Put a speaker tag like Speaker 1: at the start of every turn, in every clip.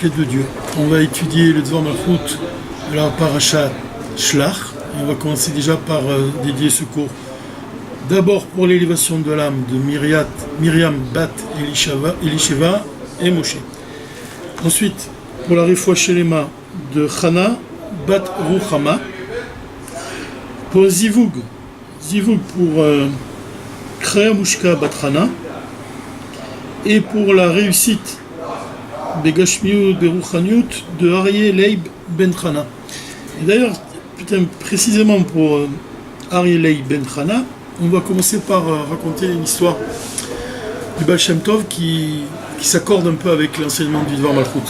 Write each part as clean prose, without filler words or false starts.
Speaker 1: De Dieu. On va étudier le Dvar Malchut de la Parashat Shlach. On va commencer déjà par dédier ce cours. D'abord pour l'élévation de l'âme de Myriam Bat Elisheva et Moshe. Ensuite pour la Refoua Shelema de Chana Bat Ruchama. Pour Zivug pour Chaya Mushka Bat Chana. Et pour la réussite Begashmiut Beruchaniut de Aryeh Leib Ben Chana. Et d'ailleurs, précisément pour Aryeh Leib Ben Chana, on va commencer par raconter une histoire du Baal Shem Tov qui s'accorde un peu avec l'enseignement du Dvar Malchut.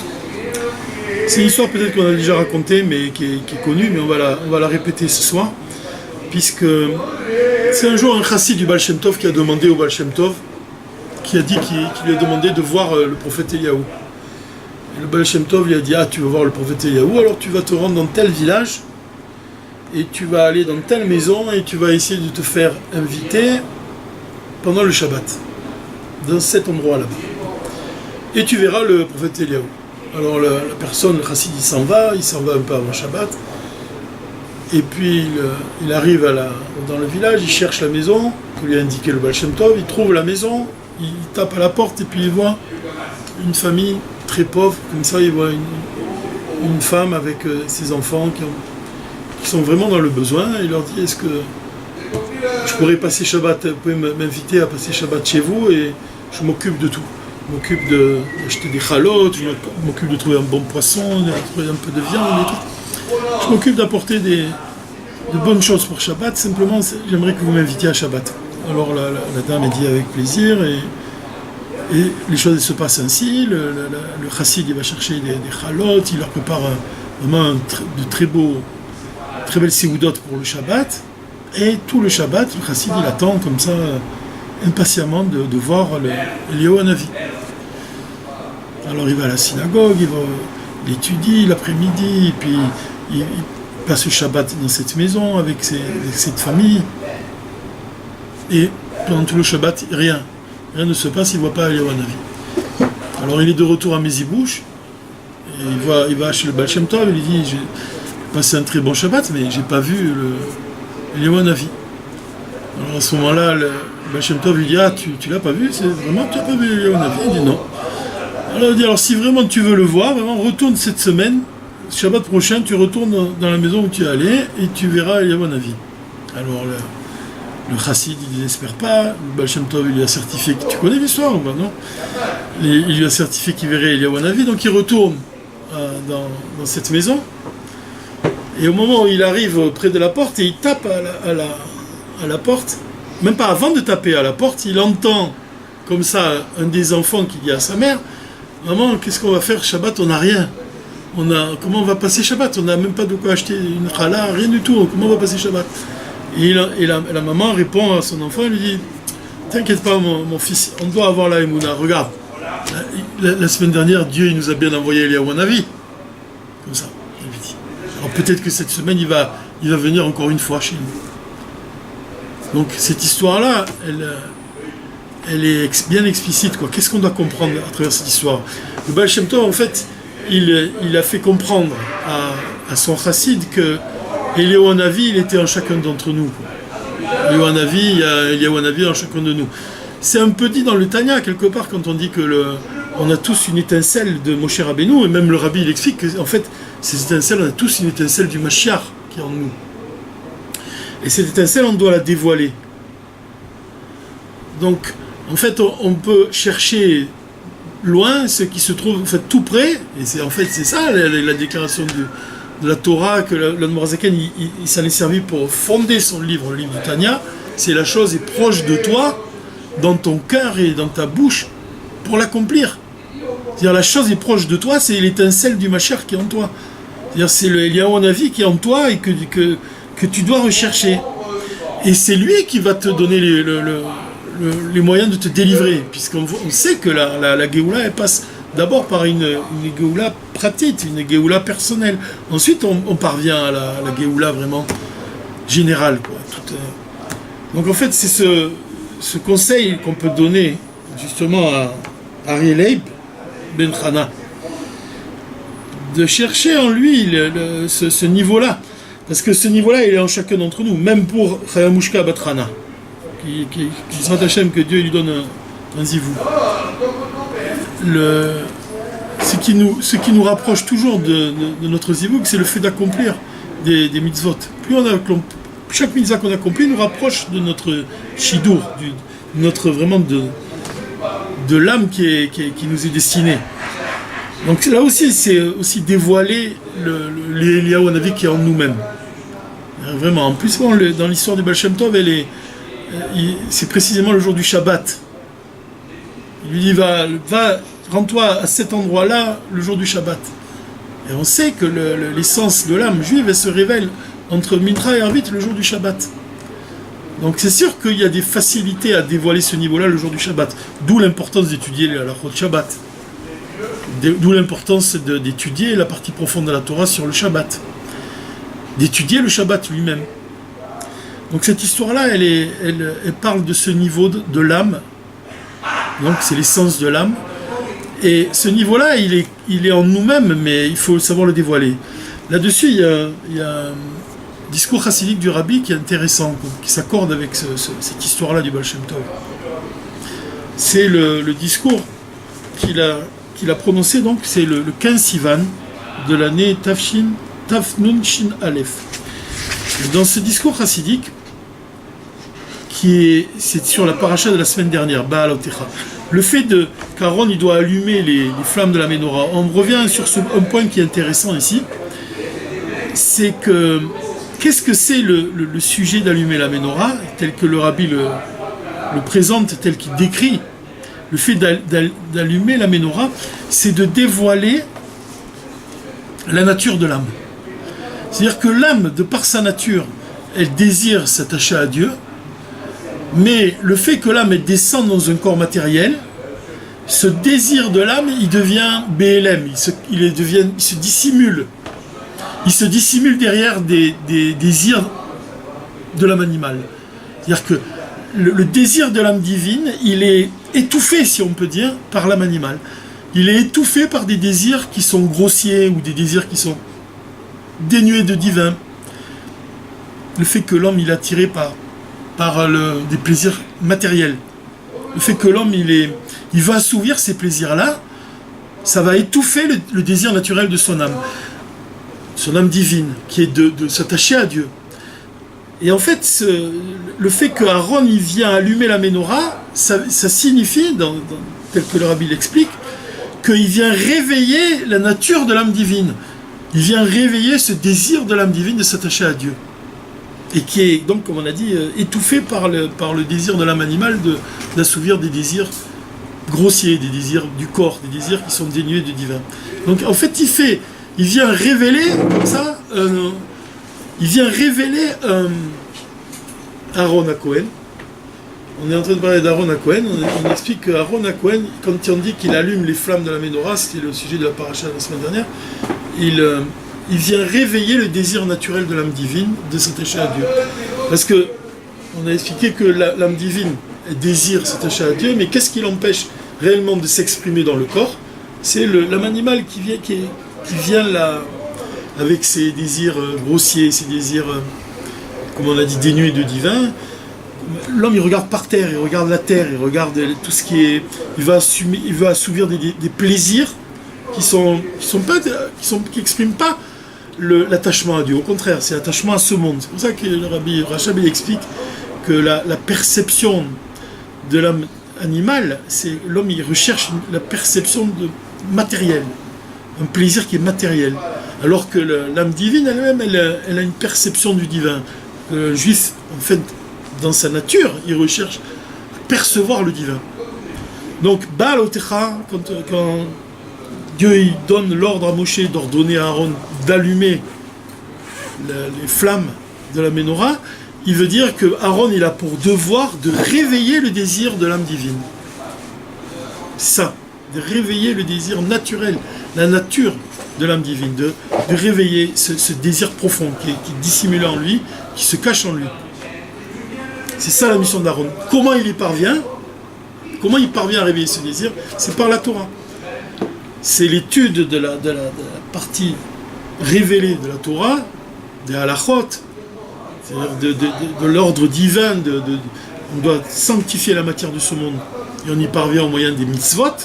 Speaker 1: C'est une histoire peut-être qu'on a déjà racontée, mais qui est connue, mais on va la répéter ce soir, puisque c'est un jour un chassid du Baal Shem Tov qui a demandé au Baal Shem Tov, qui a dit qu'il lui a demandé de voir le prophète Eliyahu. Et le Baal Shem Tov lui a dit: ah, tu veux voir le prophète Eliyahu, alors tu vas te rendre dans tel village et tu vas aller dans telle maison et tu vas essayer de te faire inviter pendant le Shabbat dans cet endroit là-bas et tu verras le prophète Eliyahu. Alors la personne, le chassid, il s'en va un peu avant Shabbat, et puis il arrive dans le village, il cherche la maison que lui a indiqué le Baal Shem Tov, il trouve la maison, il tape à la porte et puis il voit une famille très pauvre, comme ça il voit une femme avec ses enfants qui sont vraiment dans le besoin. Il leur dit: est-ce que je pourrais passer Shabbat, vous pouvez m'inviter à passer Shabbat chez vous et je m'occupe de tout. Je m'occupe d'acheter des chalotes, je m'occupe de trouver un bon poisson, de trouver un peu de viande et tout. Je m'occupe d'apporter de bonnes choses pour Shabbat, simplement j'aimerais que vous m'invitiez à Shabbat. Alors la dame est dit avec plaisir et les choses se passent ainsi. Le chassid il va chercher des chalotes, il leur prépare vraiment de très belles séoudotes pour le Shabbat, et tout le Shabbat le chassid il attend comme ça impatiemment de voir Eliyahu Hanavi. Alors il va à la synagogue, il étudie l'après-midi, et puis il passe le Shabbat dans cette maison avec cette famille, et pendant tout le Shabbat rien ne se passe, il ne voit pas Eliyahu Hanavi. Alors il est de retour à Mezibouche, et il va chez le Baal Shem Tov, il lui dit: j'ai passé un très bon Shabbat, mais j'ai pas vu Eliyahu Hanavi. Alors à ce moment-là, le Baal Shem Tov lui dit: ah, tu l'as pas vu, c'est vraiment, tu n'as pas vu Eliyahu Hanavi? Il dit non. Alors il dit: alors si vraiment tu veux le voir, vraiment retourne cette semaine, Shabbat prochain, tu retournes dans la maison où tu es allé et tu verras Eliyahu Hanavi. Alors le chassid, il ne désespère pas. Le Baal Shem Tov, il lui a certifié, tu connais l'histoire ou pas, non? Il lui a certifié qu'il verrait Eliyahu Hanavi, donc il retourne dans cette maison. Et au moment où il arrive près de la porte, et il tape à la porte, même pas avant de taper à la porte, il entend comme ça un des enfants qui dit à sa mère: maman, qu'est-ce qu'on va faire Shabbat? On n'a rien. Comment on va passer Shabbat? On n'a même pas de quoi acheter une challah, rien du tout. Comment on va passer Shabbat? Et la maman répond à son enfant, elle lui dit: t'inquiète pas mon fils, on doit avoir la Emouna. Regarde, la semaine dernière, Dieu il nous a bien envoyé Eliyahu Hanavi. Comme ça, il lui dit. Alors peut-être que cette semaine, il va venir encore une fois chez nous. Donc cette histoire-là, elle est bien explicite, quoi. Qu'est-ce qu'on doit comprendre à travers cette histoire? Le Baal Shem Tov, en fait, il a fait comprendre à son chassid que Eliyahu Hanavi, il était en chacun d'entre nous. Eliyahu Hanavi, il y a Eliyahu Hanavi en chacun de nous. C'est un peu dit dans le Tanya, quelque part, quand on dit que on a tous une étincelle de Moshe Rabbeinu, et même le Rabbi il explique que, en fait, ces étincelles, on a tous une étincelle du Mashiach qui est en nous. Et cette étincelle, on doit la dévoiler. Donc, en fait, on peut chercher loin ce qui se trouve en fait tout près, et c'est ça la déclaration de la Torah, que l'Admorazaken il s'en est servi pour fonder son livre, le livre du Tanya. C'est la chose est proche de toi, dans ton cœur et dans ta bouche, pour l'accomplir. C'est-à-dire la chose est proche de toi, c'est l'étincelle du Mashiach qui est en toi. C'est-à-dire c'est le Eliyahu Hanavi qui est en toi et que tu dois rechercher. Et c'est lui qui va te donner les moyens de te délivrer, puisqu'on sait que la Géoula, elle passe d'abord par une Géoula pratique, une Géoula personnelle. Ensuite, on parvient à la Géoula vraiment générale, quoi. Donc en fait, c'est ce conseil qu'on peut donner justement à Aryeh Leib Ben Chana. de chercher en lui ce niveau-là. Parce que ce niveau-là, il est en chacun d'entre nous, même pour Chayamushka Batrana, qui sera Hachem, que Dieu lui donne un zivou. Ce qui nous rapproche toujours de notre zivou, c'est le fait d'accomplir des mitzvot. Chaque mitzvah qu'on accomplit nous rapproche de notre shidur, vraiment de l'âme qui nous est destinée. Donc là aussi, c'est aussi dévoiler l'Eliyahu Hanavi qui est en nous-mêmes. Vraiment. En plus, dans l'histoire du Baal Shem Tov, c'est précisément le jour du Shabbat. Il lui dit, va, rends-toi à cet endroit-là, le jour du Shabbat. Et on sait que l'essence de l'âme juive, elle se révèle entre Mincha et Arvit le jour du Shabbat. Donc c'est sûr qu'il y a des facilités à dévoiler ce niveau-là le jour du Shabbat. D'où l'importance d'étudier la halachot Shabbat. D'où l'importance d'étudier la partie profonde de la Torah sur le Shabbat. D'étudier le Shabbat lui-même. Donc cette histoire-là, elle parle de ce niveau de l'âme. Donc c'est l'essence de l'âme. Et ce niveau-là, il est en nous-mêmes, mais il faut savoir le dévoiler. Là-dessus, il y a un discours chassidique du Rabbi qui est intéressant, qui s'accorde avec cette histoire-là du Baal Shem Tov. C'est le discours qu'il a prononcé, donc c'est le 15 Sivan de l'année Tafnun Shin Aleph. Dans ce discours chassidique, c'est sur la paracha de la semaine dernière, Baal Otecha. Le fait qu'Aaron il doit allumer les flammes de la Ménorah, on revient sur un point qui est intéressant ici, c'est que qu'est-ce que c'est le sujet d'allumer la Ménorah, tel que le Rabbi le présente, tel qu'il décrit. Le fait d'allumer la Ménorah, c'est de dévoiler la nature de l'âme. C'est-à-dire que l'âme, de par sa nature, elle désire s'attacher à Dieu, mais le fait que l'âme descende dans un corps matériel, ce désir de l'âme, il devient BLM, il se dissimule. Il se dissimule derrière des désirs de l'âme animale. C'est-à-dire que le désir de l'âme divine, il est étouffé, si on peut dire, par l'âme animale. Il est étouffé par des désirs qui sont grossiers ou des désirs qui sont dénués de divin. Le fait que l'homme il est attiré par des plaisirs matériels. Le fait que l'homme il va assouvir ces plaisirs-là, ça va étouffer le désir naturel de son âme divine, qui est de s'attacher à Dieu. Et en fait, le fait que Aaron il vient allumer la Ménorah, ça signifie, tel que le Rabbi l'explique, qu'il vient réveiller la nature de l'âme divine. Il vient réveiller ce désir de l'âme divine de s'attacher à Dieu. Et qui est donc, comme on a dit, étouffé par le désir de l'âme animale d'assouvir des désirs grossiers, des désirs du corps, des désirs qui sont dénués de divin. Donc en fait, il vient révéler, comme ça, Aaron à Cohen. On est en train de parler d'Aaron à Cohen, on explique qu'Aaron à Cohen, quand on dit qu'il allume les flammes de la Ménorah, c'était le sujet de la paracha de la semaine dernière, il vient réveiller le désir naturel de l'âme divine de s'attacher à Dieu. Parce que on a expliqué que l'âme divine désire s'attacher à Dieu, mais qu'est-ce qui l'empêche réellement de s'exprimer dans le corps? C'est l'âme animale qui vient là, avec ses désirs grossiers, ses désirs, comme on a dit, dénués de divin. L'homme il regarde par terre, il regarde la terre, il regarde tout ce qui est... Il va assouvir des plaisirs qui expriment pas l'attachement à Dieu. Au contraire, c'est l'attachement à ce monde. C'est pour ça que le Rabbi Rachab explique que la perception de l'âme animale, c'est l'homme il recherche la perception matérielle, un plaisir qui est matériel. Alors que l'âme divine elle-même, elle a une perception du divin. Le juif, en fait, dans sa nature, il recherche à percevoir le divin. Donc, Baal Otecha, quand Dieu il donne l'ordre à Moshe d'ordonner à Aaron d'allumer les flammes de la Ménorah, il veut dire que Aaron il a pour devoir de réveiller le désir de l'âme divine. Ça, de réveiller le désir naturel, la nature de l'âme divine, de réveiller ce désir profond qui est dissimulé en lui, qui se cache en lui. C'est ça la mission d'Aaron. Comment il y parvient? Comment il parvient à réveiller ce désir? C'est par la Torah. c'est l'étude de la partie révélée de la Torah, des halachot, c'est-à-dire de l'ordre divin, on doit sanctifier la matière de ce monde, et on y parvient au moyen des mitzvot.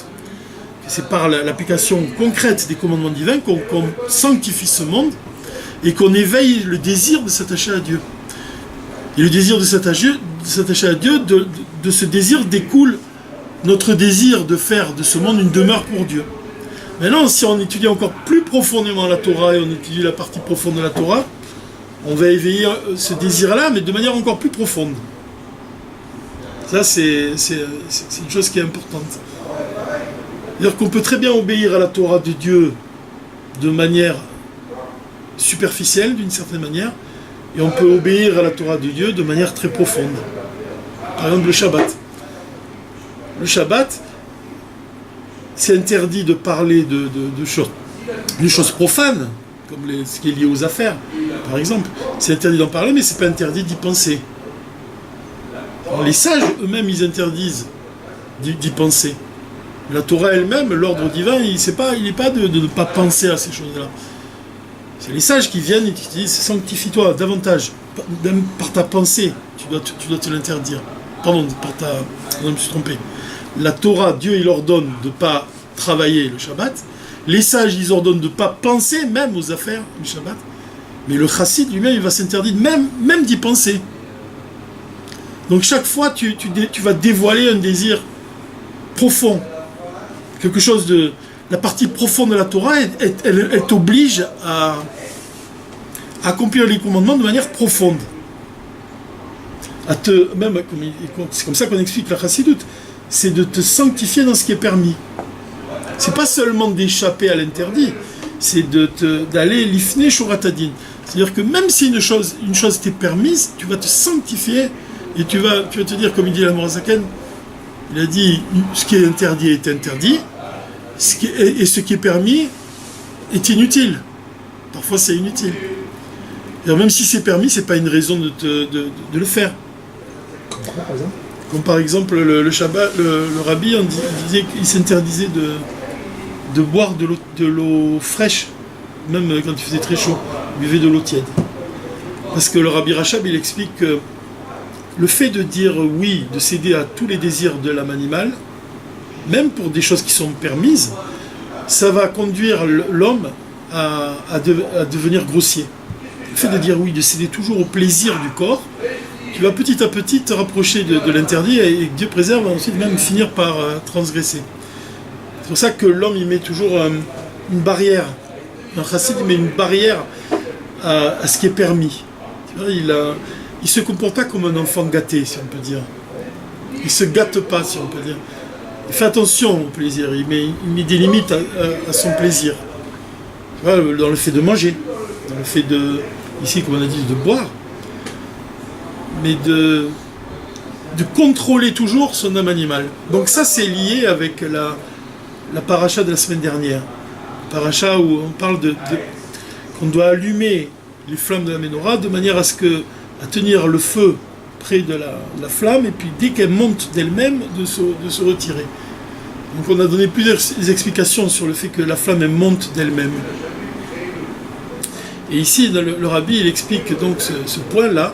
Speaker 1: C'est par l'application concrète des commandements divins qu'on sanctifie ce monde et qu'on éveille le désir de s'attacher à Dieu. Et le désir de s'attacher à Dieu, de ce désir découle notre désir de faire de ce monde une demeure pour Dieu. Maintenant, si on étudie encore plus profondément la Torah et on étudie la partie profonde de la Torah, on va éveiller ce désir-là, mais de manière encore plus profonde. Ça, c'est une chose qui est importante. C'est-à-dire qu'on peut très bien obéir à la Torah de Dieu de manière superficielle, d'une certaine manière, et on peut obéir à la Torah de Dieu de manière très profonde. Par exemple, le Shabbat. Le Shabbat, c'est interdit de parler de choses profanes, comme ce qui est lié aux affaires, par exemple. C'est interdit d'en parler, mais c'est pas interdit d'y penser. Alors, les sages eux-mêmes, ils interdisent d'y penser. La Torah elle-même, l'ordre divin, il n'est pas de ne pas penser à ces choses-là. C'est les sages qui viennent et qui te disent sanctifie-toi davantage, même par ta pensée, tu dois te l'interdire. Pardon, je me suis trompé. La Torah, Dieu il ordonne de ne pas travailler le Shabbat. Les sages, ils ordonnent de ne pas penser même aux affaires du Shabbat. Mais le chassid lui-même, il va s'interdire même d'y penser. Donc chaque fois, tu vas dévoiler un désir profond. Quelque chose de... La partie profonde de la Torah, elle t'oblige à accomplir les commandements de manière profonde. C'est comme ça qu'on explique la chassidoute. C'est de te sanctifier dans ce qui est permis. C'est pas seulement d'échapper à l'interdit, c'est d'aller l'ifne shuratadin. C'est-à-dire que même si une chose t'est permise, tu vas te sanctifier et tu vas te dire, comme il dit l'Amorazaken, il a dit ce qui est interdit est interdit, et ce qui est permis est inutile. Parfois c'est inutile. Alors, même si c'est permis, c'est pas une raison de le faire. Comme par exemple le Shabbat, le Rabbi on disait qu'il s'interdisait de boire de l'eau fraîche, même quand il faisait très chaud, il buvait de l'eau tiède. Parce que le Rabbi Rachab il explique que le fait de dire oui, de céder à tous les désirs de l'âme animale, même pour des choses qui sont permises, ça va conduire l'homme à devenir grossier. Le fait de dire oui, de céder toujours au plaisir du corps, tu vas petit à petit te rapprocher de l'interdit et Dieu préserve ensuite même finir par transgresser. C'est pour ça que l'homme il met toujours une barrière. Un chassid il met une barrière à ce qui est permis. Tu vois, il se comporte pas comme un enfant gâté, si on peut dire. Il se gâte pas, si on peut dire. Il fait attention au plaisir, il met des limites à son plaisir. Tu vois, dans le fait de manger, dans le fait ici comme on a dit, de boire, mais de contrôler toujours son âme animale. Donc ça c'est lié avec la paracha de la semaine dernière. La paracha où on parle qu'on doit allumer les flammes de la menorah de manière à tenir le feu près de la flamme et puis dès qu'elle monte d'elle-même de se retirer. Donc on a donné plusieurs explications sur le fait que la flamme elle monte d'elle-même. Et ici le Rabbi il explique donc ce point-là,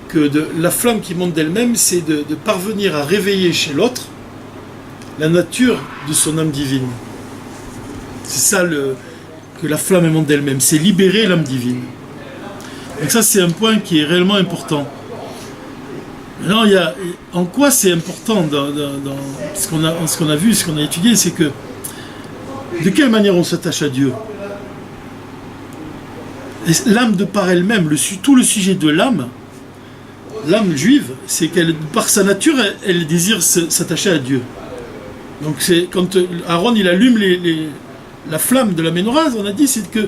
Speaker 1: que la flamme qui monte d'elle-même, c'est de parvenir à réveiller chez l'autre la nature de son âme divine. C'est ça que la flamme monte d'elle-même, c'est libérer l'âme divine. Donc ça c'est un point qui est réellement important. Maintenant, en quoi c'est important dans ce qu'on a vu, ce qu'on a étudié, c'est que de quelle manière on s'attache à Dieu. Et l'âme de par elle-même, tout le sujet de l'âme juive, c'est qu'elle, par sa nature, elle désire s'attacher à Dieu. Donc c'est quand Aaron il allume la flamme de la menorah, on a dit, c'est que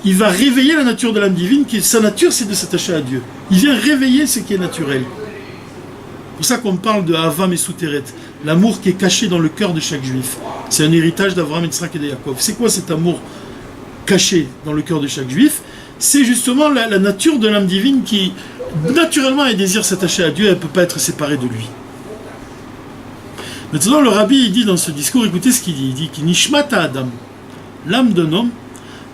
Speaker 1: il va réveiller la nature de l'âme divine, sa nature c'est de s'attacher à Dieu. Il vient réveiller ce qui est naturel. C'est pour ça qu'on parle de Avam et Souteret, l'amour qui est caché dans le cœur de chaque juif. C'est un héritage d'Avraham, Yitzhak et de Yaakov. C'est quoi cet amour caché dans le cœur de chaque juif? C'est justement la nature de l'âme divine qui, naturellement, elle désire s'attacher à Dieu, elle ne peut pas être séparée de lui. Maintenant, le Rabbi il dit dans ce discours, écoutez ce qu'il dit, il dit « Nishmata Adam ». l'âme d'un homme,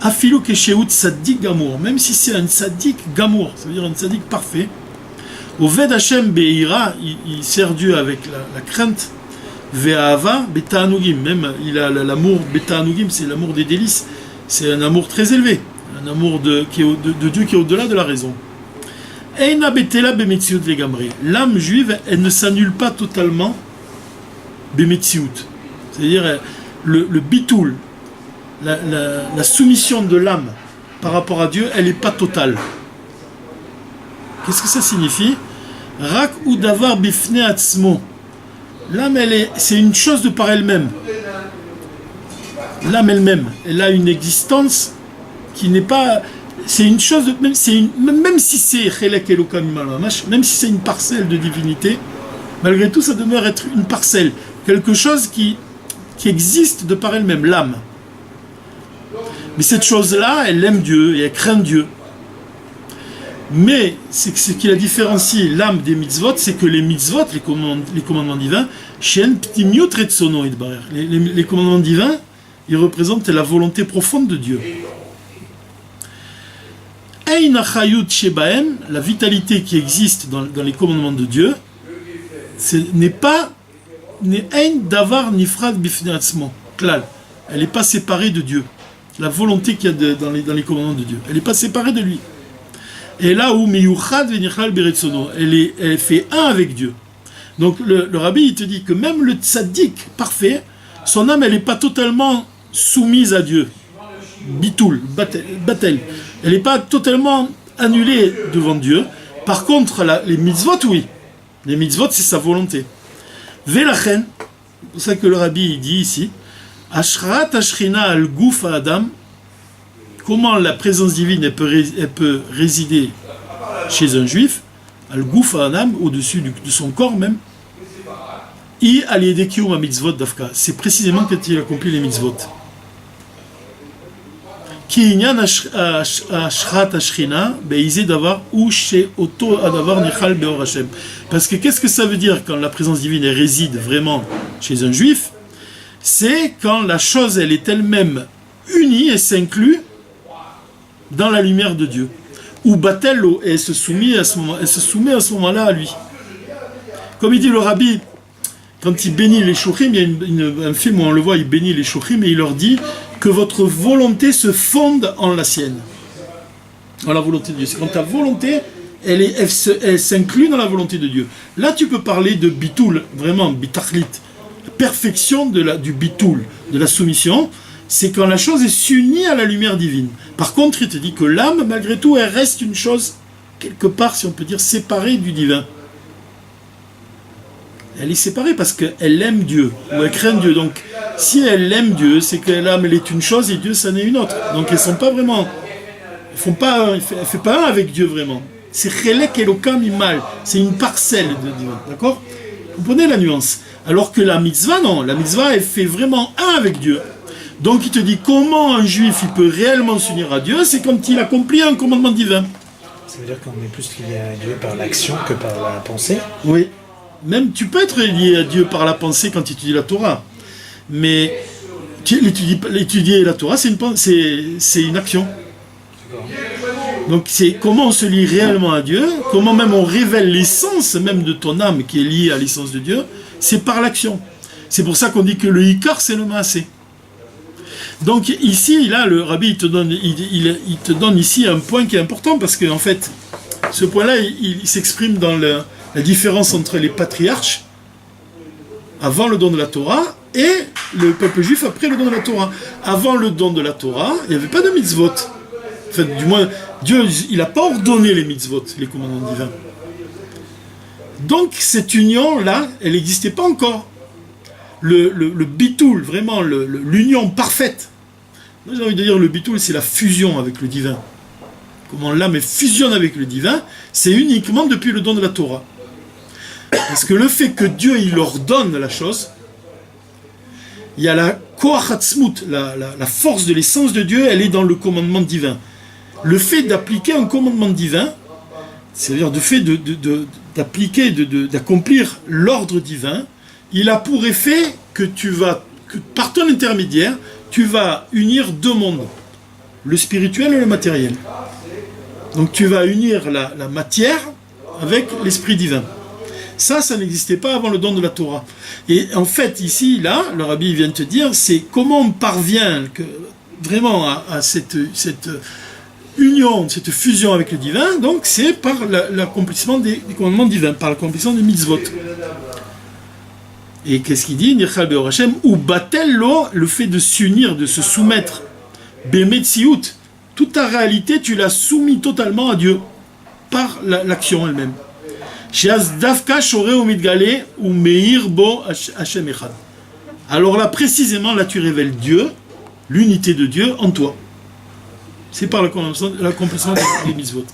Speaker 1: Afilo Kesheut Tzadik Gamour, même si c'est un Tzadik Gamour, ça veut dire un Tzadik parfait, au Ved Hashem Be'ira, il sert Dieu avec la crainte, Ve'ahava Beta'anugim, même il a l'amour Beta'anugim, c'est l'amour des délices, c'est un amour très élevé, un amour de Dieu qui est au-delà de la raison. Eina Betela Bemetziut Vegamri, l'âme juive, elle ne s'annule pas totalement Bemetziut, c'est-à-dire le bitoul, la soumission de l'âme par rapport à Dieu, elle n'est pas totale. Qu'est-ce que ça signifie? Rak ou davar bifne atzmo. L'âme, c'est une chose de par elle-même. L'âme elle-même, elle a une existence qui n'est pas... C'est une chose, même si c'est chelek elokam imalomash, même si c'est une parcelle de divinité, malgré tout, ça demeure être une parcelle. Quelque chose qui existe de par elle-même, l'âme. Mais cette chose-là, elle aime Dieu et elle craint Dieu. Mais ce qui la différencie, l'âme des mitzvot, c'est que les mitzvot, les commandements divins, les commandements divins, ils représentent la volonté profonde de Dieu. La vitalité qui existe dans les commandements de Dieu, n'est pas davar nifrad bifnei atzmo, klal. Elle n'est pas séparée de Dieu. La volonté qu'il y a dans les commandements de Dieu, elle n'est pas séparée de lui. Et là où miyuchad venichal beretzono, elle fait un avec Dieu. Donc le rabbi il te dit que même le tzaddik parfait, son âme elle n'est pas totalement soumise à Dieu. Bitoul, batel. Elle n'est pas totalement annulée devant Dieu. Par contre, les mitzvot, oui. Les mitzvot, c'est sa volonté. Velachen, c'est pour ça que le rabbi il dit ici, Ashrat Ashrina al Guf Adam, comment la présence divine elle peut résider chez un juif, al Guf Adam, au-dessus de son corps même, I al Yedekiyum mitzvot dafka, c'est précisément quand il accomplit les mitzvot. Ki inyan ashrat ashrina beizé davar ou chez auto adavar nichal beor Hashem. Parce que qu'est-ce que ça veut dire quand la présence divine elle réside vraiment chez un juif? C'est quand la chose elle est elle-même unie et s'inclut dans la lumière de Dieu. Ou batello, et elle se soumet à ce moment-là à lui. Comme il dit le rabbi, quand il bénit les shouchim, il y a un film où on le voit, il bénit les shouchim et il leur dit que votre volonté se fonde en la sienne. En la volonté de Dieu. C'est quand ta volonté, elle s'inclut dans la volonté de Dieu. Là, tu peux parler de bitoul, vraiment, bitachlit. La perfection du bitoul, de la soumission, c'est quand la chose est s'unit à la lumière divine. Par contre, il te dit que l'âme, malgré tout, elle reste une chose, quelque part, si on peut dire, séparée du divin. Elle est séparée parce qu'elle aime Dieu, ou elle craint Dieu. Donc, si elle aime Dieu, c'est que l'âme, elle est une chose et Dieu, ça n'est une autre. Donc, elles sont pas vraiment... Elle ne fait pas un avec Dieu, vraiment. C'est chelek elokam imal. C'est une parcelle de Dieu. D'accord? Vous comprenez la nuance? Alors que la mitzvah, non. La mitzvah, elle fait vraiment un avec Dieu. Donc, il te dit comment un juif, il peut réellement s'unir à Dieu, c'est quand il accomplit un commandement divin.
Speaker 2: Ça veut dire qu'on est plus lié à Dieu par l'action que par la pensée?
Speaker 1: Oui. Même tu peux être lié à Dieu par la pensée quand tu étudies la Torah. Mais étudier la Torah, c'est une action. Donc c'est comment on se lie réellement à Dieu, comment même on révèle l'essence même de ton âme qui est liée à l'essence de Dieu, c'est par l'action. C'est pour ça qu'on dit que le Ikar, c'est le Maasé. Donc ici, là, le Rabbi, il te donne ici un point qui est important, parce qu'en fait, ce point-là, il s'exprime dans la différence entre les patriarches, avant le don de la Torah, et le peuple juif après le don de la Torah. Avant le don de la Torah, il n'y avait pas de mitzvot. En fait, du moins, Dieu, il n'a pas ordonné les mitzvot, les commandements divins. Donc, cette union-là, elle n'existait pas encore. Le bitoul, vraiment, l'union parfaite. Moi, j'ai envie de dire, le bitoul, c'est la fusion avec le divin. Comment l'âme fusionne avec le divin, c'est uniquement depuis le don de la Torah. Parce que le fait que Dieu, il ordonne la chose, il y a la koachatzmut, la force de l'essence de Dieu, elle est dans le commandement divin. Le fait d'appliquer un commandement divin, c'est-à-dire le fait d'appliquer, d'accomplir l'ordre divin, il a pour effet que par ton intermédiaire, tu vas unir deux mondes, le spirituel et le matériel. Donc tu vas unir la matière avec l'esprit divin. Ça n'existait pas avant le don de la Torah. Et en fait, ici, là, le rabbi vient de te dire, c'est comment on parvient vraiment à cette union, cette fusion avec le divin. Donc c'est par l'accomplissement des commandements divins, par l'accomplissement des mitzvot. Et qu'est-ce qu'il dit? Nirchal be'or Hashem, ou batel lo, le fait de s'unir, de se soumettre, be'metziut, toute ta réalité, tu l'as soumis totalement à Dieu, par l'action elle-même. Sheaz davka shore ou mitgale, ou meir bo Hashem echad. Alors là, précisément, là tu révèles Dieu, l'unité de Dieu en toi. C'est par l'accomplissement des mitzvot.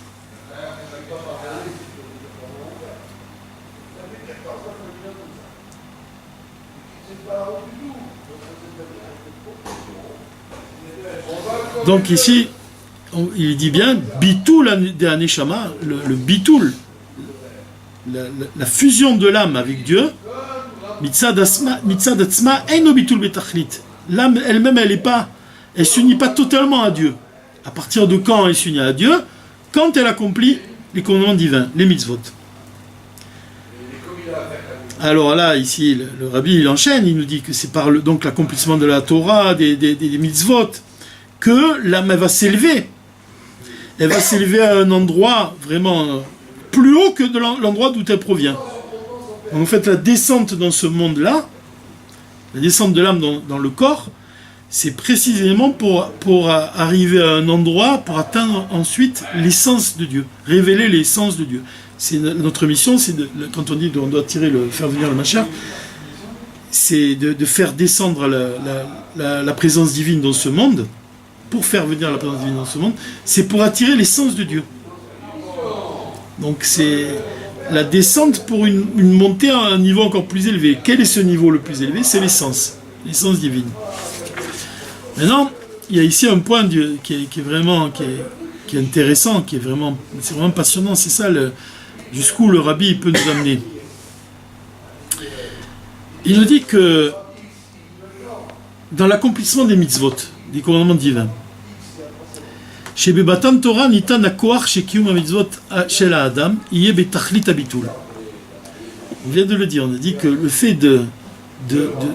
Speaker 1: Donc ici, il dit bien bitul de Aneshama, le bitul, la fusion de l'âme avec Dieu. Mitzad atzma eino bitul betachlit. L'âme elle-même, elle s'unit pas totalement à Dieu. À partir de quand elle s'unit à Dieu? Quand elle accomplit les commandements divins, les mitzvot. Alors là, ici, le rabbi, il enchaîne, il nous dit que c'est par donc l'accomplissement de la Torah, des mitzvot, que l'âme va s'élever. Elle va s'élever à un endroit vraiment plus haut que de l'endroit d'où elle provient. Donc, en fait, la descente dans ce monde-là, la descente de l'âme dans le corps, c'est précisément pour arriver à un endroit, pour atteindre ensuite l'essence de Dieu, révéler l'essence de Dieu. C'est notre mission, c'est quand on dit qu'on doit faire venir le Mashiach, c'est de faire descendre la présence divine dans ce monde. Pour faire venir la présence divine dans ce monde, c'est pour attirer l'essence de Dieu. Donc c'est la descente pour une montée à un niveau encore plus élevé. Quel est ce niveau le plus élevé? C'est l'essence divine. Maintenant, il y a ici un point qui est vraiment intéressant, c'est vraiment passionnant. C'est ça jusqu'où le rabbi peut nous amener. Il nous dit que dans l'accomplissement des mitzvot, des commandements divins, chez Bebatan Torah nitan akoach chez Kiyum mitzvot shel Adam yé betachlit habitul. On vient de le dire, on a dit que le fait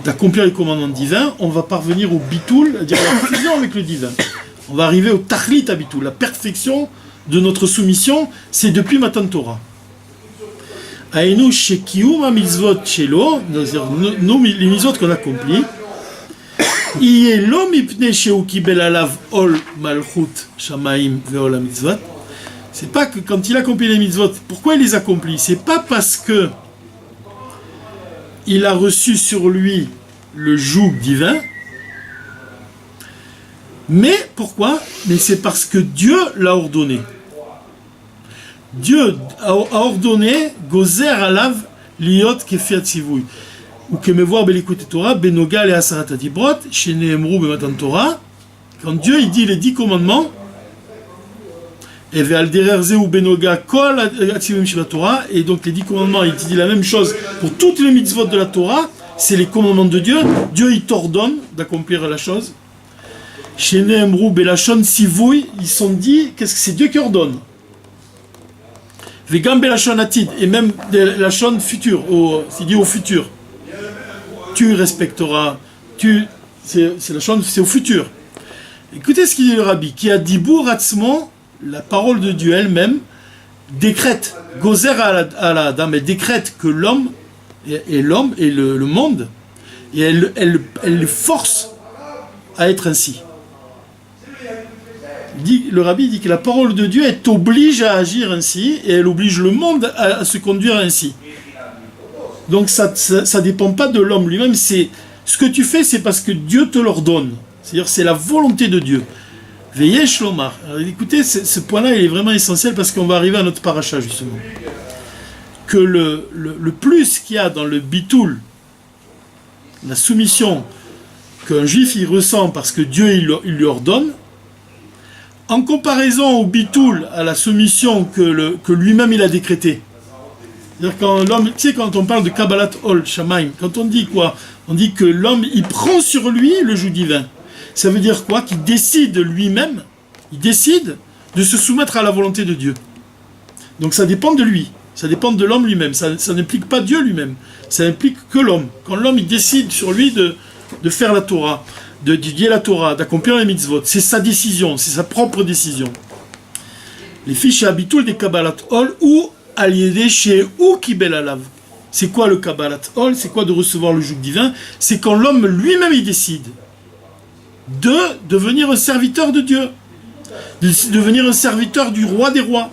Speaker 1: d'accomplir les commandements divins, on va parvenir au bitul, c'est-à-dire à la fusion avec le divin. On va arriver au tachlit habitul, la perfection de notre soumission, c'est depuis Matan Torah. Aïnou chez Kiyum mitzvot shelo, c'est-à-dire les mitzvot qu'on accomplit. C'est pas que quand il accomplit les mitzvot, pourquoi il les accomplit? C'est pas parce que il a reçu sur lui le joug divin, mais pourquoi? Mais c'est parce que Dieu l'a ordonné. Dieu a ordonné Gozer alav liot kefiat tzivui. Ou que me voir belikut Torah benogal et asarat adibrot chez Nehemru bematan Torah. Quand Dieu il dit les 10 commandements, et ve'al dererze ou benoga kol atzivim shel Torah, et donc les 10 commandements, il dit la même chose pour toutes les mitzvot de la Torah, c'est les commandements de Dieu. Dieu il t'ordonne d'accomplir la chose. Chez Nehemru belashon sivui, ils sont dit, qu'est-ce que c'est Dieu qui ordonne? Vegam belashon atid, et même la shon futur, c'est dit au futur. Tu respecteras, c'est la chose, c'est au futur. Écoutez ce qu'il dit le rabbi, qui a dit Bouratzmo, la parole de Dieu elle-même, décrète, Gozer à la dame, elle décrète que l'homme et le monde, et elle le force à être ainsi. Le rabbi dit que la parole de Dieu, elle t'oblige à agir ainsi, et elle oblige le monde à se conduire ainsi. Donc ça dépend pas de l'homme lui-même, c'est ce que tu fais, c'est parce que Dieu te l'ordonne. C'est-à-dire c'est la volonté de Dieu. Veillez Shlomar. Alors, écoutez, ce point-là, il est vraiment essentiel parce qu'on va arriver à notre paracha justement. Que le plus qu'il y a dans le bitul, la soumission qu'un juif il ressent parce que Dieu il lui ordonne, en comparaison au bitul, à la soumission que lui-même il a décrétée. C'est-à-dire quand l'homme, tu sais, quand on parle de Kabbalat Ol Shamaim, quand on dit quoi? On dit que l'homme, il prend sur lui le joug divin. Ça veut dire quoi? Qu'il décide lui-même, il décide de se soumettre à la volonté de Dieu. Donc ça dépend de lui, ça dépend de l'homme lui-même, ça n'implique pas Dieu lui-même, ça implique que l'homme. Quand l'homme il décide sur lui de faire la Torah, d'étudier la Torah, d'accomplir les mitzvot, c'est sa décision, c'est sa propre décision. Les fiches habitul des Kabbalat Ol ou aliédé chez ou Kibel Alav. C'est quoi le Kabbalat Ol? C'est quoi de recevoir le joug divin? C'est quand l'homme lui-même il décide de devenir un serviteur de Dieu, de devenir un serviteur du roi des rois.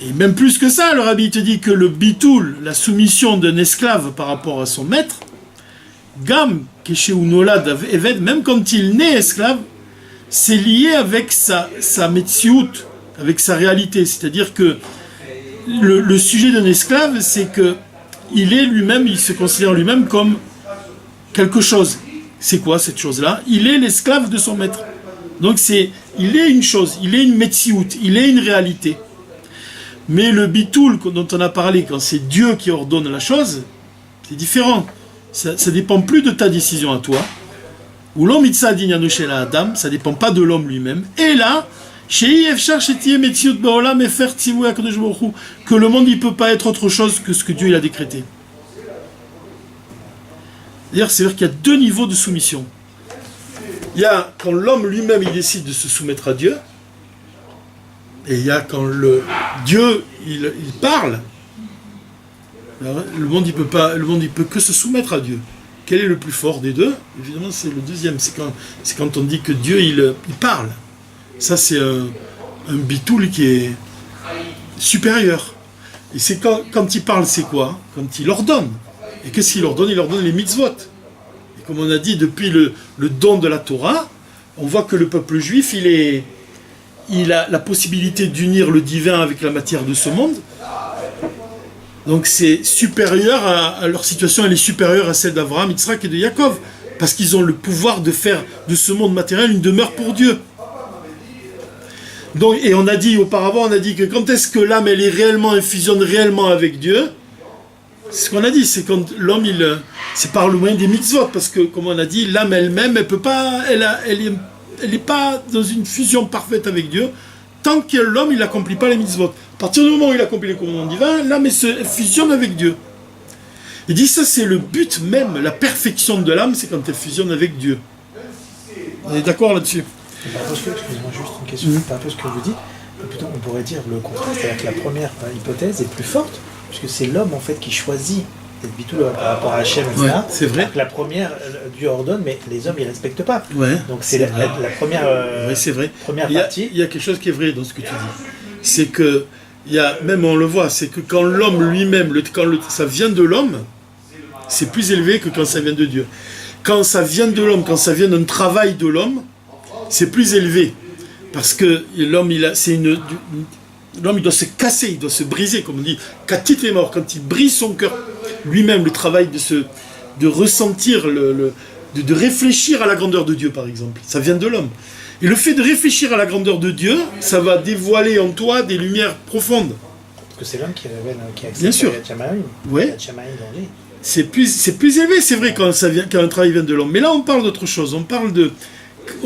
Speaker 1: Et même plus que ça, le rabbi te dit que le bitoul, la soumission d'un esclave par rapport à son maître, Gam, Keshe Unolad Eved, même quand il naît esclave, c'est lié avec sa metsiout, avec sa réalité. C'est-à-dire que le sujet d'un esclave, c'est que il est lui-même, il se considère lui-même comme quelque chose. C'est quoi cette chose-là? Il est l'esclave de son maître. Donc il est une chose, il est une metsiout, il est une réalité. Mais le bitoul dont on a parlé, quand c'est Dieu qui ordonne la chose, c'est différent. Ça ne dépend plus de ta décision à toi. Ou l'homme la Adam, ça ne dépend pas de l'homme lui-même. Et là, que le monde ne peut pas être autre chose que ce que Dieu il a décrété. C'est-à-dire qu'il y a deux niveaux de soumission. Il y a quand l'homme lui-même il décide de se soumettre à Dieu, et il y a quand Dieu il parle. Le monde il peut que se soumettre à Dieu. Quel est le plus fort des deux? Évidemment c'est le deuxième, c'est quand on dit que Dieu il parle. Ça c'est un bitoul qui est supérieur. Et c'est quand il parle, c'est quoi? Quand il ordonne. Et qu'est-ce qu'il ordonne? Il ordonne les mitzvot. Et comme on a dit, depuis le don de la Torah, on voit que le peuple juif, il a la possibilité d'unir le divin avec la matière de ce monde. Donc c'est supérieur à leur situation, elle est supérieure à celle d'Abraham, Yitzhak et de Yaakov. Parce qu'ils ont le pouvoir de faire de ce monde matériel une demeure pour Dieu. Donc, et on a dit auparavant, que quand est-ce que l'âme elle fusionne réellement avec Dieu? C'est ce qu'on a dit, c'est quand l'homme c'est par le moyen des mitzvot, parce que comme on a dit, l'âme elle-même, elle peut pas, elle est pas dans une fusion parfaite avec Dieu, tant que l'homme il n'accomplit pas les mitzvot. À partir du moment où il accomplit les commandements divins, l'âme elle fusionne avec Dieu. Il dit ça c'est le but même, la perfection de l'âme, c'est quand elle fusionne avec Dieu. On est d'accord là-dessus?
Speaker 2: Excusez-moi, juste une question par rapport à ce que vous dites. Plutôt, on pourrait dire le contraire, c'est-à-dire que la première hypothèse est plus forte, puisque c'est l'homme en fait qui choisit d'être bitoul par rapport à Hachem, etc.
Speaker 1: Ouais, c'est vrai.
Speaker 2: La première, Dieu ordonne, mais les hommes ils respectent pas.
Speaker 1: Ouais,
Speaker 2: donc c'est la première,
Speaker 1: c'est vrai.
Speaker 2: Première partie.
Speaker 1: Il y a quelque chose qui est vrai dans ce que tu dis. C'est que même on le voit, c'est que quand l'homme lui-même, ça vient de l'homme, c'est plus élevé que quand ça vient de Dieu. Quand ça vient de l'homme, quand ça vient d'un travail de l'homme, c'est plus élevé. Parce que l'homme, l'homme, il doit se casser, il doit se briser, comme on dit. Katit est mort, quand il brise son cœur, lui-même, le travail de ressentir, de réfléchir à la grandeur de Dieu, par exemple. Ça vient de l'homme. Et le fait de réfléchir à la grandeur de Dieu, ça va dévoiler en toi des lumières profondes.
Speaker 2: Parce que c'est l'homme qui révèle, qui accepte.
Speaker 1: Bien sûr. Ouais. C'est plus élevé, c'est vrai, quand un travail vient de l'homme. Mais là, on parle d'autre chose. On